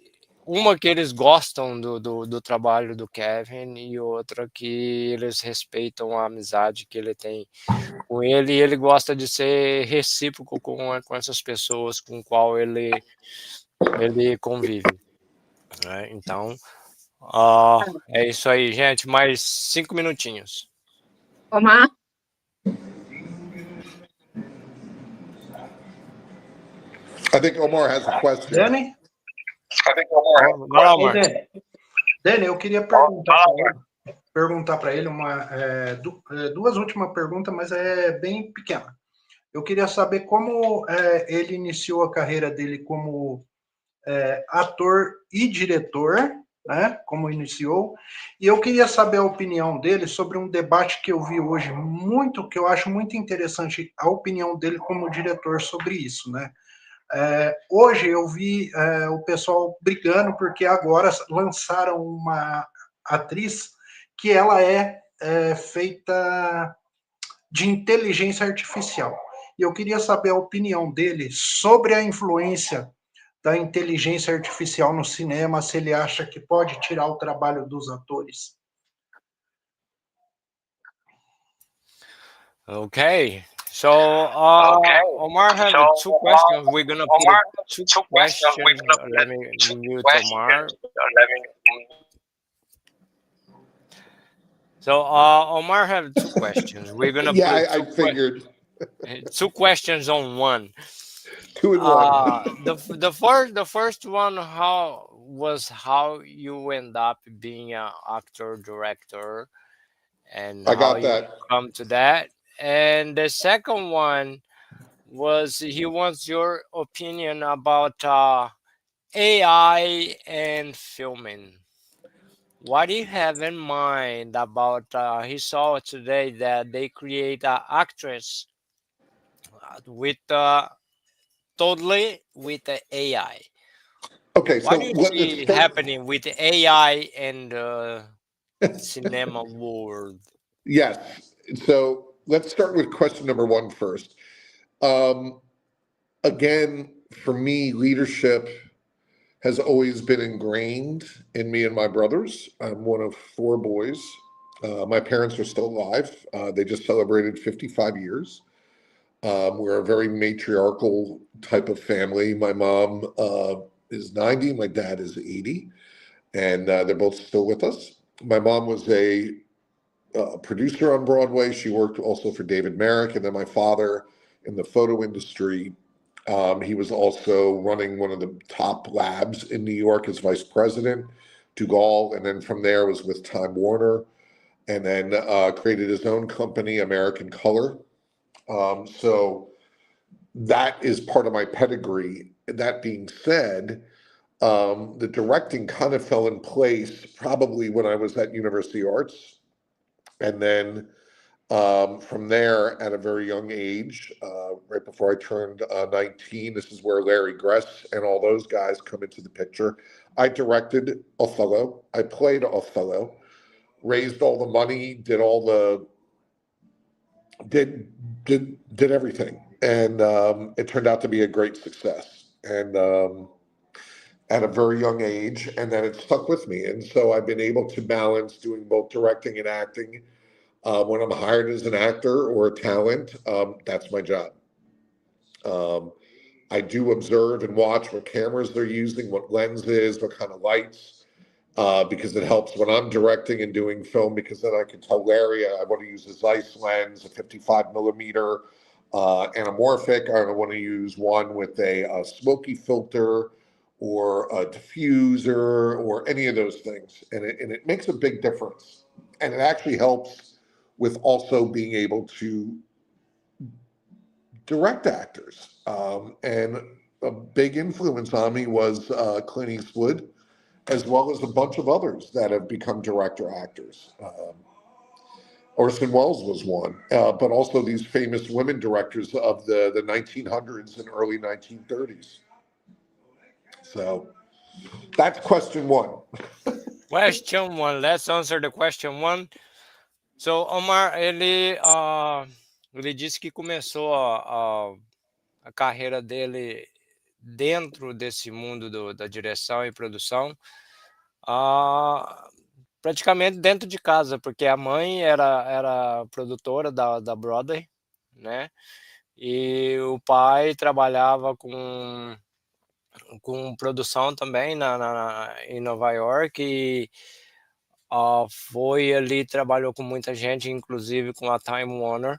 uma que eles gostam do trabalho do Kevin e outra que eles respeitam a amizade que ele tem com ele e ele gosta de ser recíproco com essas pessoas com qual ele convive, né? Então, é isso aí, gente. Mais 5 minutinhos. Omar? I think Omar has a question. Dani? Vai lá, Omar. Dani, eu queria perguntar para ele duas últimas perguntas, mas é bem pequena. Eu queria saber como ele iniciou a carreira dele como ator e diretor, né? Como iniciou. E eu queria saber a opinião dele sobre um debate que eu vi hoje que eu acho muito interessante a opinião dele como diretor sobre isso, né? Hoje eu vi o pessoal brigando porque agora lançaram uma atriz que ela é feita de inteligência artificial. E eu queria saber a opinião dele sobre a influência da inteligência artificial no cinema, se ele acha que pode tirar o trabalho dos atores. Okay. So, Omar have two questions. We're gonna put two questions. Let me mute Omar. So, Omar have two questions. We're gonna put I figured. two questions on one. 2 in 1. The first one, how you end up being an actor director, and I how got you that. come to that. And the second one was he wants your opinion about AI and filming. What do you have in mind about? He saw today that they create an actress with totally with the AI. Okay, What so do you let's see start. happening with the AI and cinema world? Yes. So let's start with question number 1 first. Again, for me, leadership has always been ingrained in me and my brothers. I'm one of 4 boys. My parents are still alive. They just celebrated 55 years. We're a very matriarchal type of family. My mom is 90, my dad is 80, and they're both still with us. My mom was a producer on Broadway. She worked also for David Merrick, and then my father in the photo industry. He was also running one of the top labs in New York as vice president, Dugal, and then from there was with Time Warner, and then created his own company, American Color. So that is part of my pedigree. That being said, the directing kind of fell in place probably when I was at University Arts. And then from there, at a very young age, right before I turned 19, this is where Larry Gress and all those guys come into the picture. I directed Othello. I played Othello, raised all the money, did everything, and it turned out to be a great success. And at a very young age, and then it stuck with me. And so I've been able to balance doing both directing and acting. When I'm hired as an actor or a talent, that's my job. I do observe and watch what cameras they're using, what lenses, what kind of lights, because it helps when I'm directing and doing film, because then I can tell Larry I want to use a Zeiss lens, a 55 millimeter anamorphic. I want to use one with a smoky filter or a diffuser or any of those things. And it makes a big difference. And it actually helps with also being able to direct actors. And a big influence on me was Clint Eastwood, as well as a bunch of others that have become director actors. Orson Welles was one, but also these famous women directors of the 1900s and early 1930s. So that's question one. Question one. Let's answer the question one. So, Omar, ele disse que começou a carreira dele dentro desse mundo da direção e produção, praticamente dentro de casa, porque a mãe era produtora da Broadway, né? E o pai trabalhava com produção também em Nova York e foi ali, trabalhou com muita gente, inclusive com a Time Warner,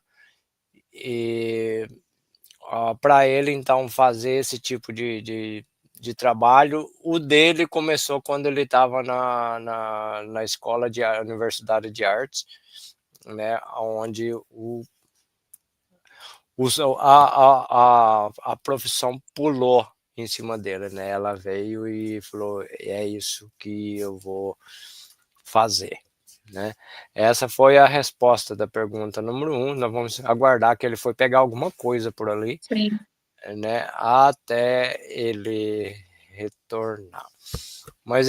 e para ele, então, fazer esse tipo de trabalho, o dele começou quando ele estava na escola de Universidade de Artes, né, onde a profissão pulou em cima dele, né? Ela veio e falou, é isso que eu vou fazer, né? Essa foi a resposta da pergunta número 1. Nós vamos aguardar que ele foi pegar alguma coisa por ali, Sim. né? Até ele retornar. Mas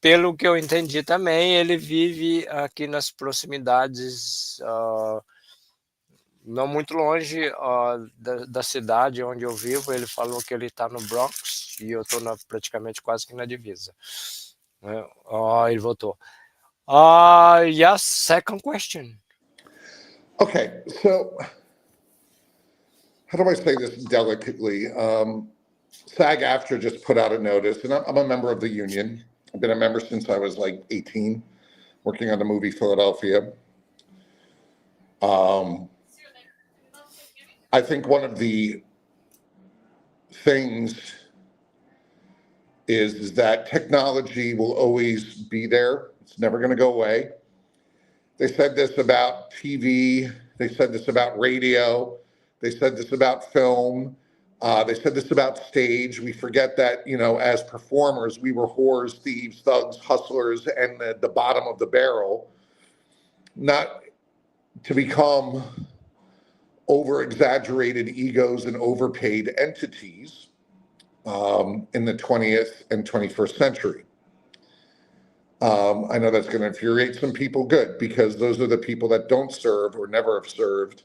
pelo que eu entendi também, ele vive aqui nas proximidades, não muito longe da cidade onde eu vivo. Ele falou que ele está no Bronx e eu estou praticamente quase que na divisa. Ele voltou. Yes, second question. Okay, so how do I say this delicately? SAG-AFTRA just put out a notice, and I'm a member of the union. I've been a member since I was like 18, working on the movie Philadelphia. I think one of the things is that technology will always be there. It's never going to go away. They said this about TV. They said this about radio. They said this about film. They said this about stage. We forget that, you know, as performers, we were whores, thieves, thugs, hustlers, and the bottom of the barrel, not to become over-exaggerated egos and overpaid entities in the 20th and 21st century. I know that's going to infuriate some people, good, because those are the people that don't serve or never have served.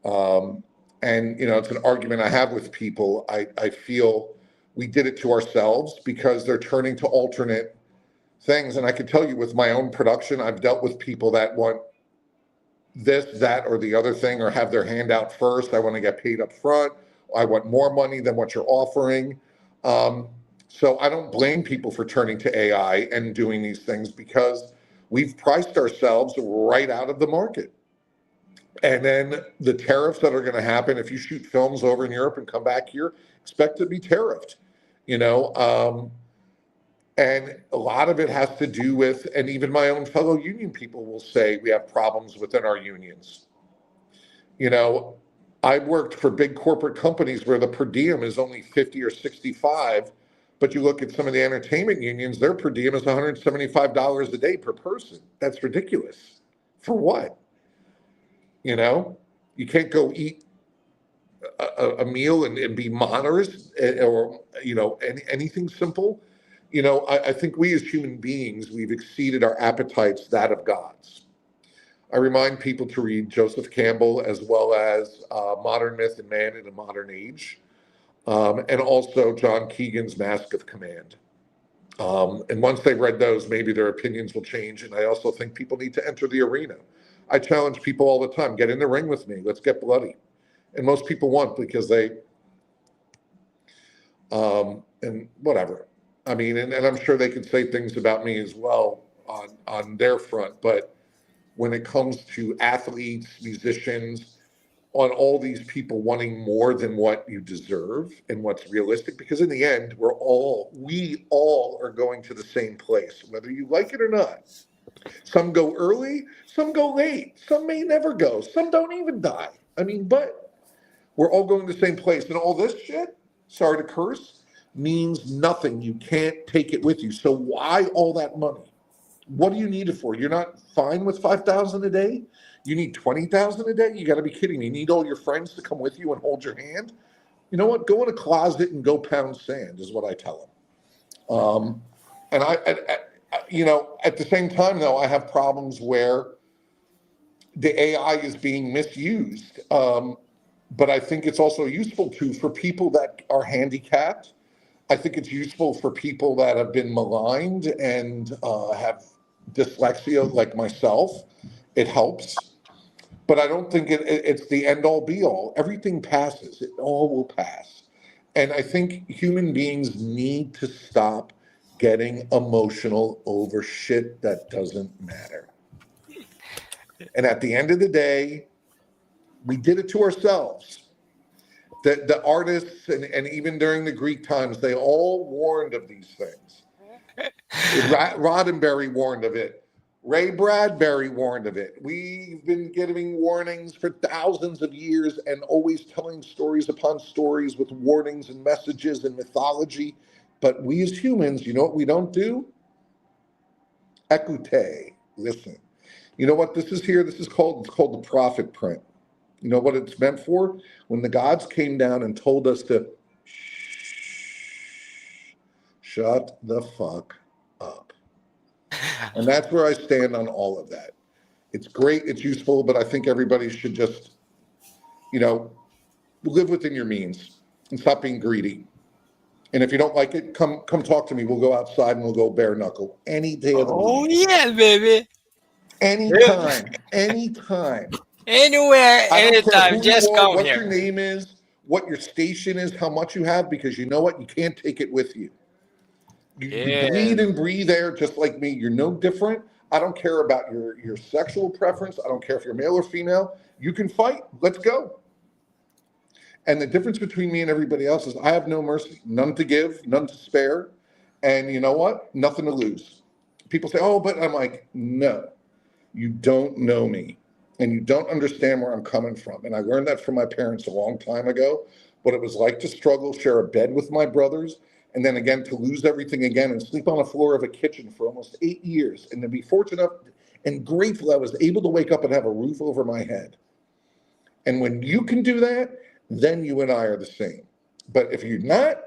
And, you know, it's an argument I have with people. I feel we did it to ourselves because they're turning to alternate things. And I can tell you with my own production, I've dealt with people that want this, that, or the other thing, or have their hand out first. I want to get paid up front. I want more money than what you're offering. So I don't blame people for turning to AI and doing these things because we've priced ourselves right out of the market. And then the tariffs that are going to happen, if you shoot films over in Europe and come back here, expect to be tariffed, you know. And a lot of it has to do with, and even my own fellow union people will say we have problems within our unions. You know, I worked for big corporate companies where the per diem is only 50 or 65, but you look at some of the entertainment unions, their per diem is $175 a day per person. That's ridiculous. For what? You know, you can't go eat a meal and be modest or, you know, anything simple. You know, I think we as human beings, we've exceeded our appetites, that of gods. I remind people to read Joseph Campbell as well as Modern Myth and Man in a Modern Age, and also John Keegan's Mask of Command. And once they've read those, maybe their opinions will change. And I also think people need to enter the arena. I challenge people all the time, get in the ring with me, let's get bloody. And most people won't because they, and whatever. I mean, and I'm sure they could say things about me as well on their front, but when it comes to athletes, musicians, on all these people wanting more than what you deserve and what's realistic, because in the end, we all are going to the same place, whether you like it or not. Some go early, some go late, some may never go, some don't even die. I mean, but we're all going to the same place, and all this shit, sorry to curse, means nothing. You can't take it with you. So why all that money? What do you need it for? You're not fine with 5,000 a day? You need 20,000 a day? You got to be kidding me. You need all your friends to come with you and hold your hand? You know what? Go in a closet and go pound sand is what I tell them. And at the same time, though, I have problems where the AI is being misused. But I think it's also useful too for people that are handicapped. I think it's useful for people that have been maligned and have dyslexia like myself. It helps. But I don't think it's the end all be all. Everything passes. It all will pass. And I think human beings need to stop getting emotional over shit that doesn't matter. And at the end of the day, we did it to ourselves. The artists, and even during the Greek times, they all warned of these things. Roddenberry warned of it. Ray Bradbury warned of it. We've been giving warnings for thousands of years and always telling stories upon stories with warnings and messages and mythology. But we as humans, you know what we don't do? Écoutez, listen. You know what this is here? It's called the prophet print. You know what it's meant for? When the gods came down and told us to shut the fuck up. And that's where I stand on all of that. It's great, it's useful, but I think everybody should just, live within your means and stop being greedy. And if you don't like it, come talk to me. We'll go outside and we'll go bare knuckle any day of the week. Oh yeah, baby. Anytime. Anywhere, I don't care anytime. who Just you are, come what here. your name is, what your station is, how much you have, because you know what? You can't take it with you. You bleed and breathe air just like me. You're no different. I don't care about your sexual preference. I don't care if you're male or female. You can fight. Let's go. And the difference between me and everybody else is I have no mercy. None to give, none to spare. And you know what? Nothing to lose. People say, oh, but I'm like, no, you don't know me. And you don't understand where I'm coming from. And I learned that from my parents a long time ago, what it was like to struggle, share a bed with my brothers, and then again to lose everything again and sleep on the floor of a kitchen for almost 8 years. And to be fortunate and grateful I was able to wake up and have a roof over my head. And when you can do that, then you and I are the same. But if you're not,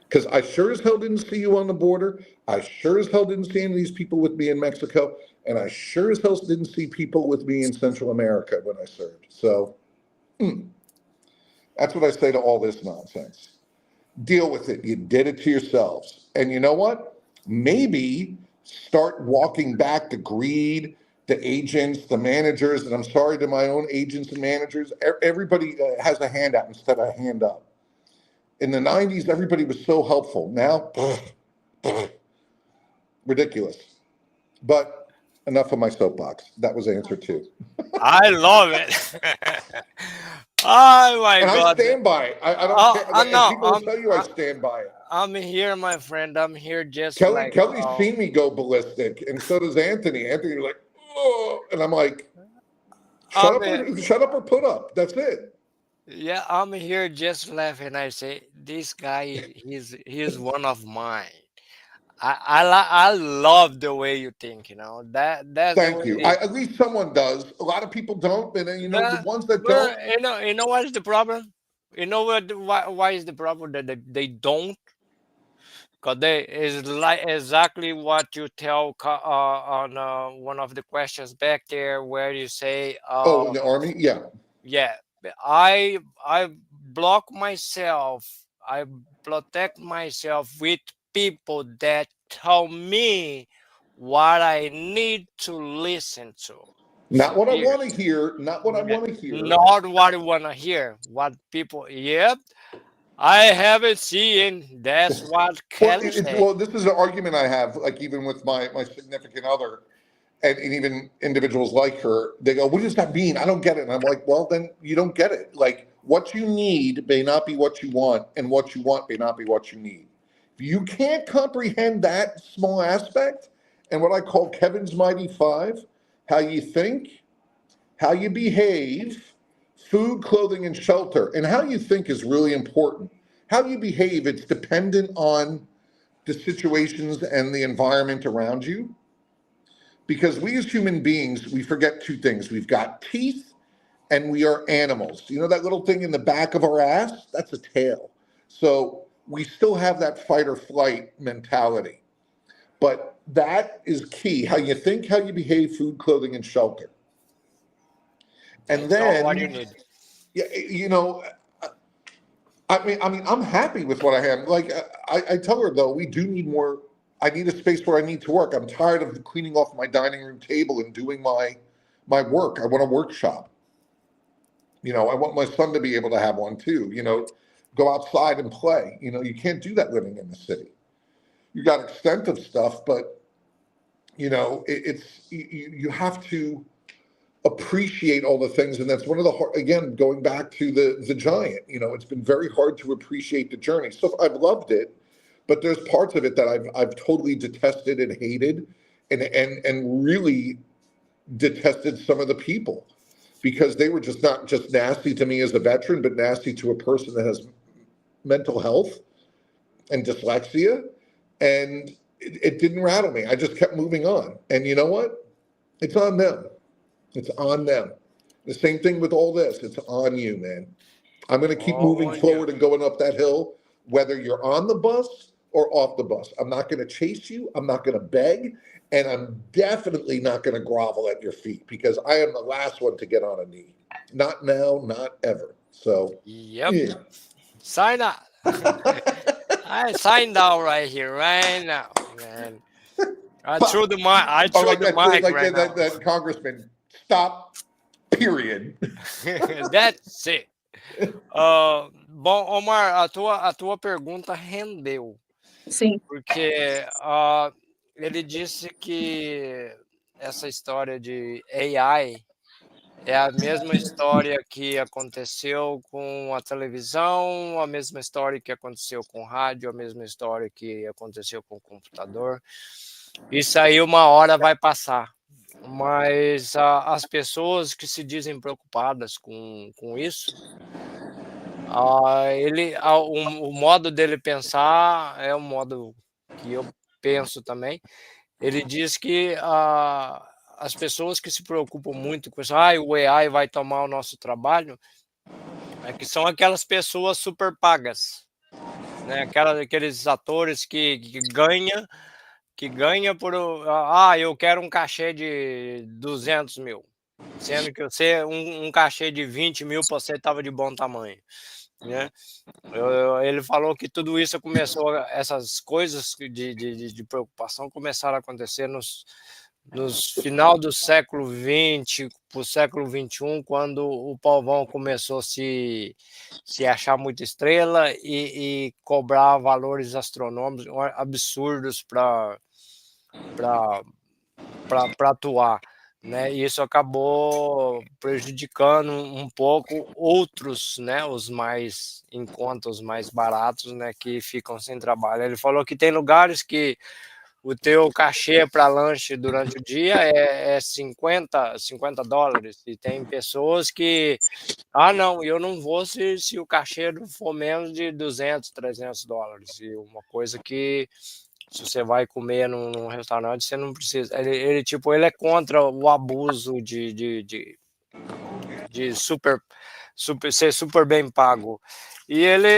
because I sure as hell didn't see you on the border. I sure as hell didn't see any of these people with me in Mexico. And I sure as hell didn't see people with me in Central America when I served. So that's what I say to all this nonsense. Deal with it. You did it to yourselves. And you know what? Maybe start walking back the greed, the agents, the managers, and I'm sorry to my own agents and managers. Everybody has a hand out instead of a hand up. In the 90s, everybody was so helpful. Now, ridiculous. But enough of my soapbox. That was answer 2. I love it. Oh my And God. I stand by it. I don't care. I And know. people will tell you I stand by it. I'm here, my friend. I'm here just Kelly's seen me go ballistic, and so does Anthony. Anthony was like, oh, and I'm like, shut up or put up. That's it. Yeah, I'm here just laughing. I say, this guy, he's one of mine. I love the way you think. That's the Thank way you. it is. At least someone does. A lot of people don't, but the ones that But don't. you know what's the problem? You know why is the problem that they don't? Because they is like exactly what you tell on one of the questions back there where you say, Oh, in the Army? Yeah. yeah, I block myself. I protect myself with people that tell me what I need to listen to. Not what I want to Seriously. hear. Not what I Yeah. want to hear. Not what I want to hear. What people, yep, I haven't seen. That's what Kelly said. This is an argument I have, like even with my significant other, and even individuals like her. They go, "What does that mean? I don't get it." And I'm like, "Well, then you don't get it. Like what you need may not be what you want, and what you want may not be what you need. If you can't comprehend that small aspect, and what I call Kevin's Mighty Five, how you think, how you behave, food, clothing, and shelter, and how you think is really important. How you behave, it's dependent on the situations and the environment around you. Because we as human beings, we forget two things. We've got teeth and we are animals. You know that little thing in the back of our ass? That's a tail. So we still have that fight or flight mentality. But that is key. How you think, how you behave, food, clothing, and shelter. And That's all what you then, need. yeah, you know, I mean, I'm happy with what I am. Like I tell her though, we do need more. I need a space where I need to work. I'm tired of cleaning off my dining room table and doing my work. I want a workshop. You know, I want my son to be able to have one too. You know, go outside and play. You know, you can't do that living in the city. You got extensive stuff, but you know, you have to appreciate all the things, and that's one of the again going back to the giant. You know, it's been very hard to appreciate the journey. So I've loved it, but there's parts of it that I've totally detested and hated, and really detested some of the people because they were just not just nasty to me as a veteran, but nasty to a person that has mental health and dyslexia, and it didn't rattle me. I just kept moving on, and you know what? It's on them. It's on them. The same thing with all this. It's on you, man. I'm going to keep moving forward and going up that hill, whether you're on the bus or off the bus. I'm not going to chase you. I'm not going to beg. And I'm definitely not going to grovel at your feet because I am the last one to get on a knee. Not now, not ever. So, Yep. yeah. Sign up. I signed out right here, right now, man. I threw the mic. I threw like the mic like right now. that congressman. Stop. Period. That's it. Bom, Omar, a tua pergunta rendeu. Sim. Porque ele disse que essa história de AI é a mesma história que aconteceu com a televisão, a mesma história que aconteceu com o rádio, a mesma história que aconteceu com o computador. Isso aí uma hora vai passar. Mas as pessoas que se dizem preocupadas com isso, o modo dele pensar é o modo que eu penso também. Ele diz que as pessoas que se preocupam muito com isso, o AI vai tomar o nosso trabalho, que são aquelas pessoas super pagas, né? Aqueles atores que ganha por eu quero um cachê de 200 mil, sendo que você um cachê de 20 mil para você estava de bom tamanho, né? Ele falou que tudo isso começou, essas coisas de preocupação começaram a acontecer nos final do século XX para o século XXI, quando o povão começou a se achar muita estrela e cobrar valores astronômicos absurdos para atuar, né? E isso acabou prejudicando um pouco outros, né? Os mais em conta, os mais baratos, né? Que ficam sem trabalho. Ele falou que tem lugares que o teu cachê para lanche durante o dia é 50 dólares, e tem pessoas que não, eu não vou se o cachê for menos de 200, 300 dólares, e uma coisa que se você vai comer num restaurante, você não precisa. Ele é contra o abuso de ser super bem pago. E ele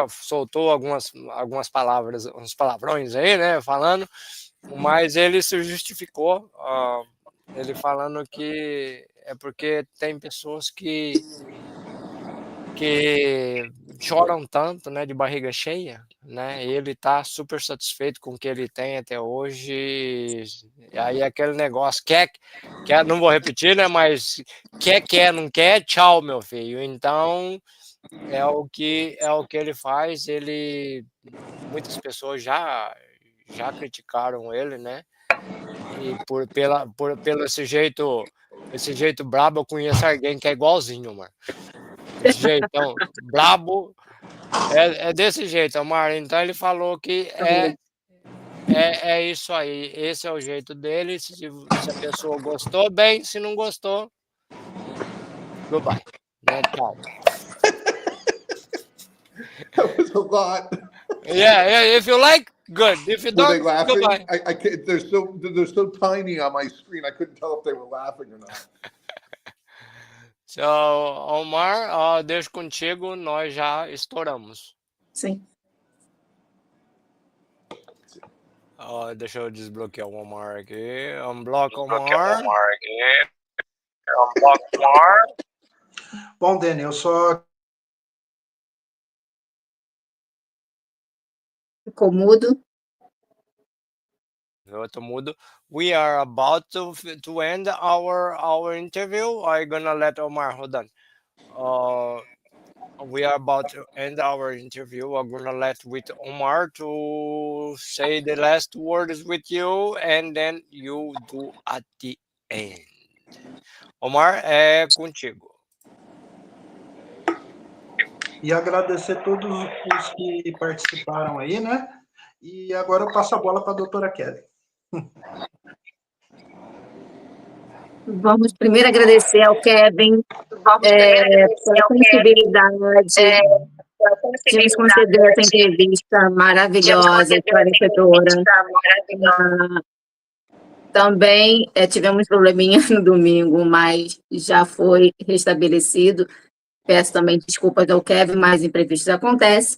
soltou algumas palavras, uns palavrões aí, né, falando, mas ele se justificou, ele falando que é porque tem pessoas que choram tanto, né, de barriga cheia, né? Ele tá super satisfeito com o que ele tem até hoje. E aí aquele negócio, quer, não vou repetir, né, mas quer, não quer, tchau, meu filho. Então, é o que ele faz. Muitas pessoas já criticaram ele, né? E pelo esse jeito brabo, eu conheço alguém que é igualzinho, mano. Desse jeitão, brabo, é desse jeito, Omar. Então ele falou que é isso aí, esse é o jeito dele. Se a pessoa gostou, bem, se não gostou, goodbye, né? Tchau. That was a lot. Yeah, if you like, good. If you Were they don't, laughing? goodbye. I can't, they're so tiny on my screen. I couldn't tell if they were laughing or not. So, Omar, deixo contigo, nós já estouramos. Sim. Deixa eu desbloquear o Omar aqui. Unblock Omar. Bom, Dani, eu só Ficou mudo. Eu tô mudo. We are about to end our interview. I'm gonna let Omar, hold on. We are about to end our interview. I'm gonna let with Omar to say the last words with you, and then you do at the end. Omar, é contigo. e agradecer todos os que participaram aí, né? E agora eu passo a bola para a doutora Kelly. Vamos primeiro agradecer ao Kevin pela sensibilidade de nos conceder essa entrevista maravilhosa, esclarecedora. Também tivemos probleminha no domingo, mas já foi restabelecido. Peço também desculpas ao Kevin, mas imprevistos acontecem.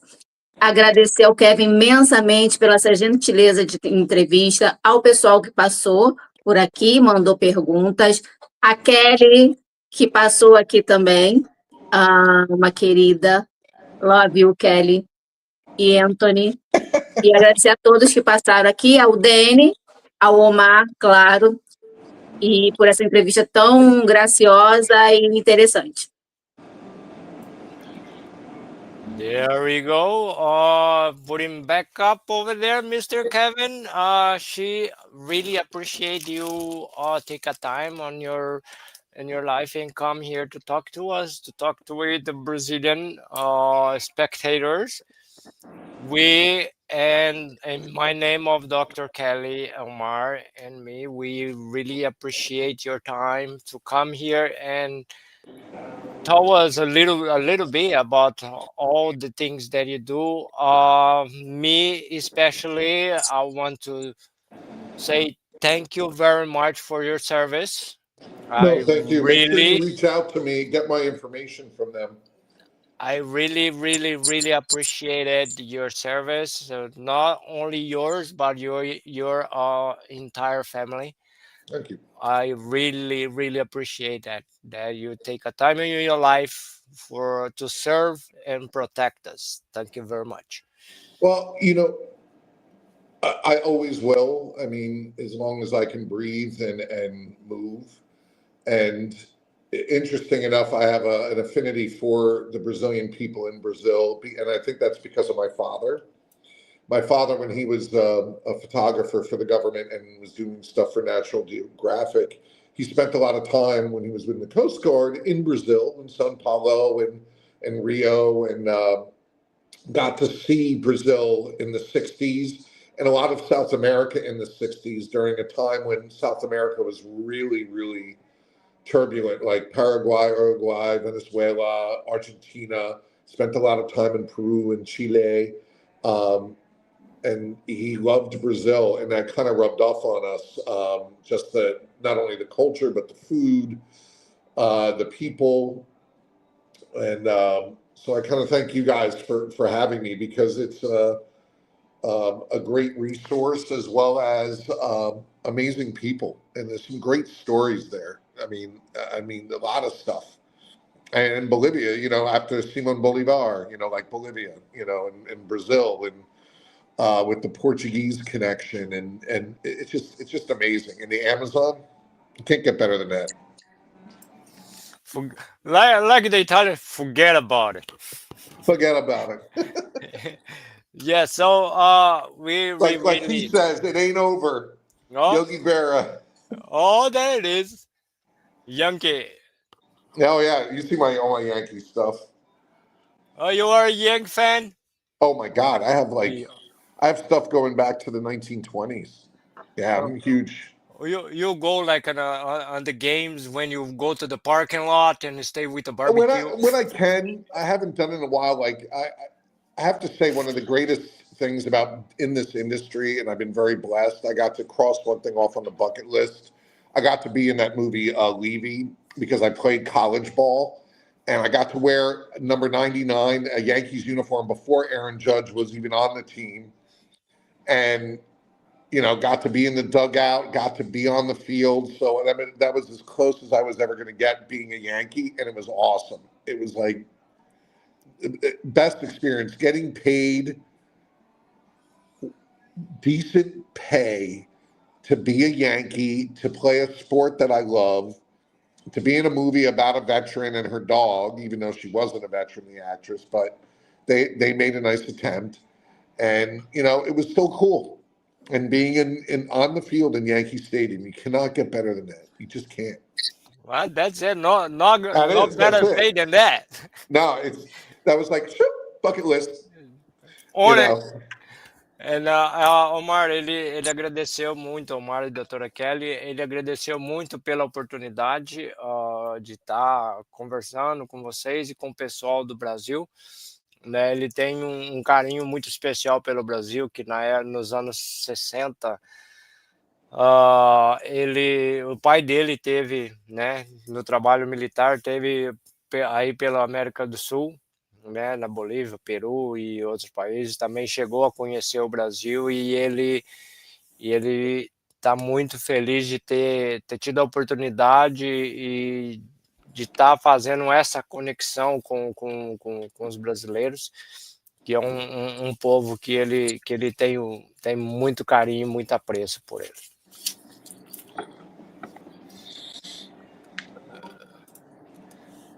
Agradecer ao Kevin imensamente pela essa gentileza de entrevista, ao pessoal que passou por aqui, mandou perguntas, a Kelly, que passou aqui também, uma querida, love you, Kelly, e Anthony, e agradecer a todos que passaram aqui, ao Dani, ao Omar, claro, e por essa entrevista tão graciosa e interessante. There we go. Put him back up over there, Mr. Kevin. She really appreciate you take a time on your in your life and come here to talk to us, to talk to the Brazilian spectators. We and in my name of Dr. Kelly, Omar, and me, we really appreciate your time to come here and tell us a little bit about all the things that you do. Me especially, I want to say thank you very much for your service. No, thank you. Make sure you reach out to me, get my information from them. I really appreciated your service. So not only yours, but your entire family. Thank you. I really appreciate that you take a time in your life to serve and protect us. Thank you very much. Well, I always will. I mean, as long as I can breathe and move. And interesting enough, I have an affinity for the Brazilian people in Brazil, and I think that's because of my father. My father, when he was a photographer for the government and was doing stuff for National Geographic, he spent a lot of time when he was with the Coast Guard in Brazil, in Sao Paulo and Rio, and got to see Brazil in the 60s and a lot of South America in the 60s during a time when South America was really turbulent, like Paraguay, Uruguay, Venezuela, Argentina. Spent a lot of time in Peru and Chile. And he loved Brazil, and that kind of rubbed off on us. Just not only the culture, but the food, the people. And so I kind of thank you guys for having me, because it's a great resource, as well as amazing people. And there's some great stories there. I mean, a lot of stuff. And Bolivia, after Simon Bolivar, like Bolivia, and Brazil, and with the Portuguese connection, and it's just amazing. And the Amazon, you can't get better than that. Like the Italian, forget about it. Forget about it. Yeah, so we like he says, it ain't over. Oh, Yogi Berra. Oh, there it is. Yankee. Oh yeah, you see all my Yankee stuff. Oh, you are a Yank fan? Oh my God, I have stuff going back to the 1920s. Yeah, I'm huge. You go like on the games when you go to the parking lot and stay with the barbecue? When I can. I haven't done it in a while. Like I have to say, one of the greatest things about in this industry, and I've been very blessed. I got to cross one thing off on the bucket list. I got to be in that movie Levy because I played college ball, and I got to wear number 99, a Yankees uniform, before Aaron Judge was even on the team, and got to be in the dugout, got to be on the field. So I mean, that was as close as I was ever going to get being a Yankee, and it was awesome. It was like best experience, getting paid decent pay to be a Yankee, to play a sport that I love, to be in a movie about a veteran and her dog, even though she wasn't a veteran, the actress, but they made a nice attempt. And, it was so cool. And being in on the field in Yankee Stadium, you cannot get better than that. You just can't. Well, that's it. No, no, That no is, that's better it. pay than that. No, that was like, shoop, bucket list, On it. Omar, ele agradeceu muito, Omar e doutora Kelly, ele agradeceu muito pela oportunidade de estar conversando com vocês e com o pessoal do Brasil. Né? Ele tem um carinho muito especial pelo Brasil, que nos anos 60, o pai dele teve, né, no trabalho militar, teve aí pela América do Sul, né, na Bolívia, Peru e outros países, também chegou a conhecer o Brasil, e ele está muito feliz de ter tido a oportunidade e de estar fazendo essa conexão com os brasileiros, que é um povo que ele tem muito carinho e muito apreço por ele.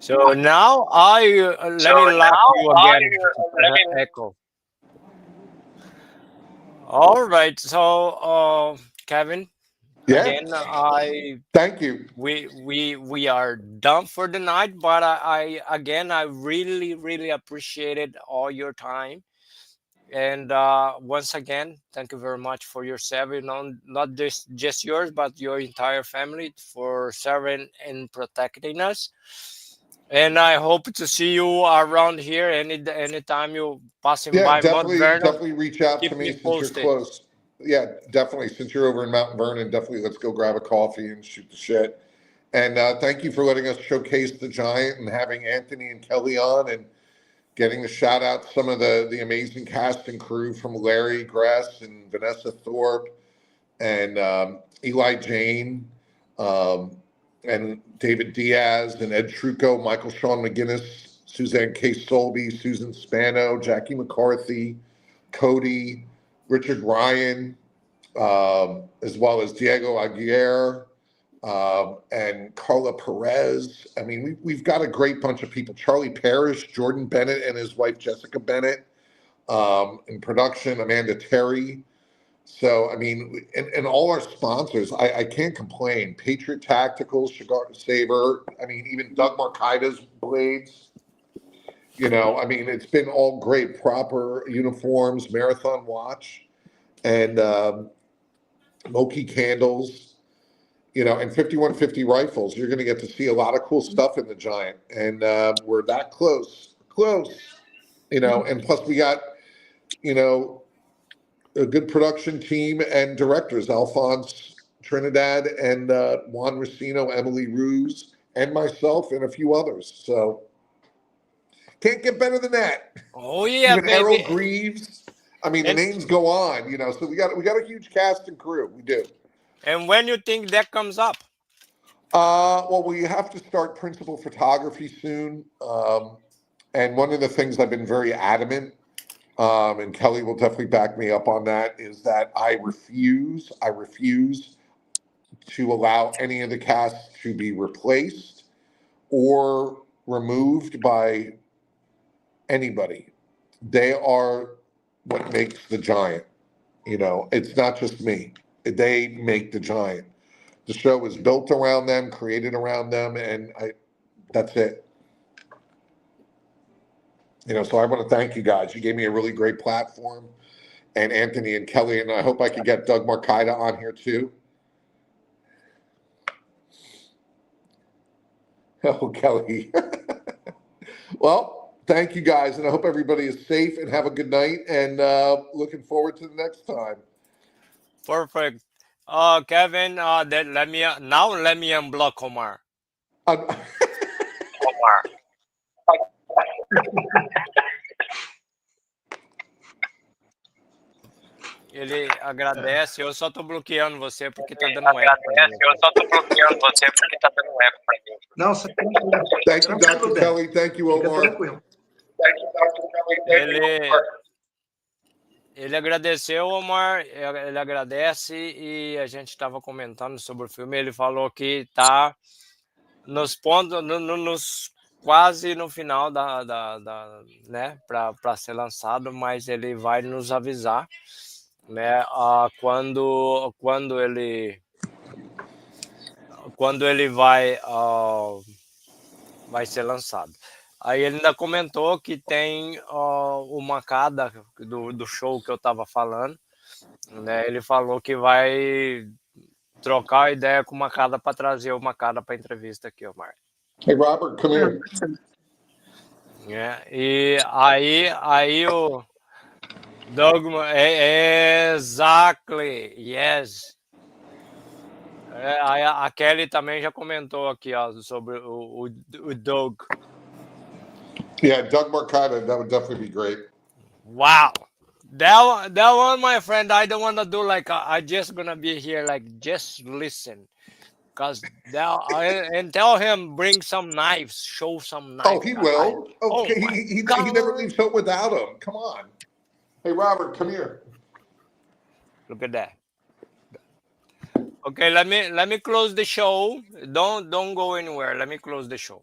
So now let me laugh you again. Echo. All right. So Kevin, yeah. Again, thank you. We are done for the night, but I really appreciated all your time. And once again, thank you very much for your serving, not just yours, but your entire family, for serving and protecting us. And I hope to see you around here anytime you passing by Mount Vernon. Definitely reach out to me since you're close. Yeah, definitely. Since you're over in Mount Vernon, definitely let's go grab a coffee and shoot the shit. And thank you for letting us showcase the Giant and having Anthony and Kelly on, and getting to shout out some of the amazing cast and crew, from Larry Gress and Vanessa Thorpe and Eli Jane, and David Diaz and Ed Trucco, Michael Sean McGinnis, Suzanne K. Solby, Susan Spano, Jackie McCarthy, Cody, Richard Ryan, as well as Diego Aguirre, and Carla Perez. I mean, we've got a great bunch of people. Charlie Parrish, Jordan Bennett and his wife Jessica Bennett, in production, Amanda Terry. So, I mean, and all our sponsors, I can't complain. Patriot Tactical, Cigar Saber, I mean, even Doug Marcaita's blades. I mean, it's been all great. Proper Uniforms, Marathon Watch, and Moki Candles, and 5150 Rifles. You're going to get to see a lot of cool stuff in the Giant. And we're that close, and plus we got, a good production team and directors, Alphonse Trinidad and Juan Racino, Emily Ruse, and myself, and a few others. So can't get better than that. Oh yeah, even baby. Errol Greaves. I mean, the names go on, so we got a huge cast and crew. We do. And when you think that comes up? Well, we have to start principal photography soon. And one of the things I've been very adamant, and Kelly will definitely back me up on that, is that I refuse to allow any of the cast to be replaced or removed by anybody. They are what makes the Giant. It's not just me. They make the Giant. The show is built around them, created around them, and that's it. So I want to thank you guys. You gave me a really great platform, and Anthony and Kelly, and I hope I can get Doug Marcaita on here too. Oh, Kelly. Well, Thank you guys, and I hope everybody is safe and have a good night. And looking forward to the next time. Perfect. Kevin, then let me unblock Omar. Omar. Ele agradece, eu só tô bloqueando você porque tá dando eco pra mim. Eu só tô bloqueando você porque tá dando eco pra mim. Não, você tranquilo. Thank you, Dr. Kelly. Thank you, Fica Omar. tranquilo. Ele agradeceu, Omar, ele agradece e a gente estava comentando sobre o filme. Ele falou que tá nos pontos, nos quase no final né, para ser lançado, mas ele vai nos avisar, né, quando ele vai ser lançado. Aí ele ainda comentou que tem o Macada do show que eu estava falando, né? Ele falou que vai trocar ideia com o Macada para trazer o Macada para entrevista aqui, Omar. Hey, Robert, come here. E aí o Dogma, exactly, yes. A Kelly também já comentou aqui, ó, sobre o Doug. Yeah, Doug Marcada, that would definitely be great. Wow. That one, my friend, I don't want to do like, I just going to be here, like, just listen. Because and tell him, bring some knives, show some knives. Oh, he will. He never leaves home without them. Come on. Hey, Robert, come here. Look at that. Okay, let me close the show. Don't go anywhere. Let me close the show.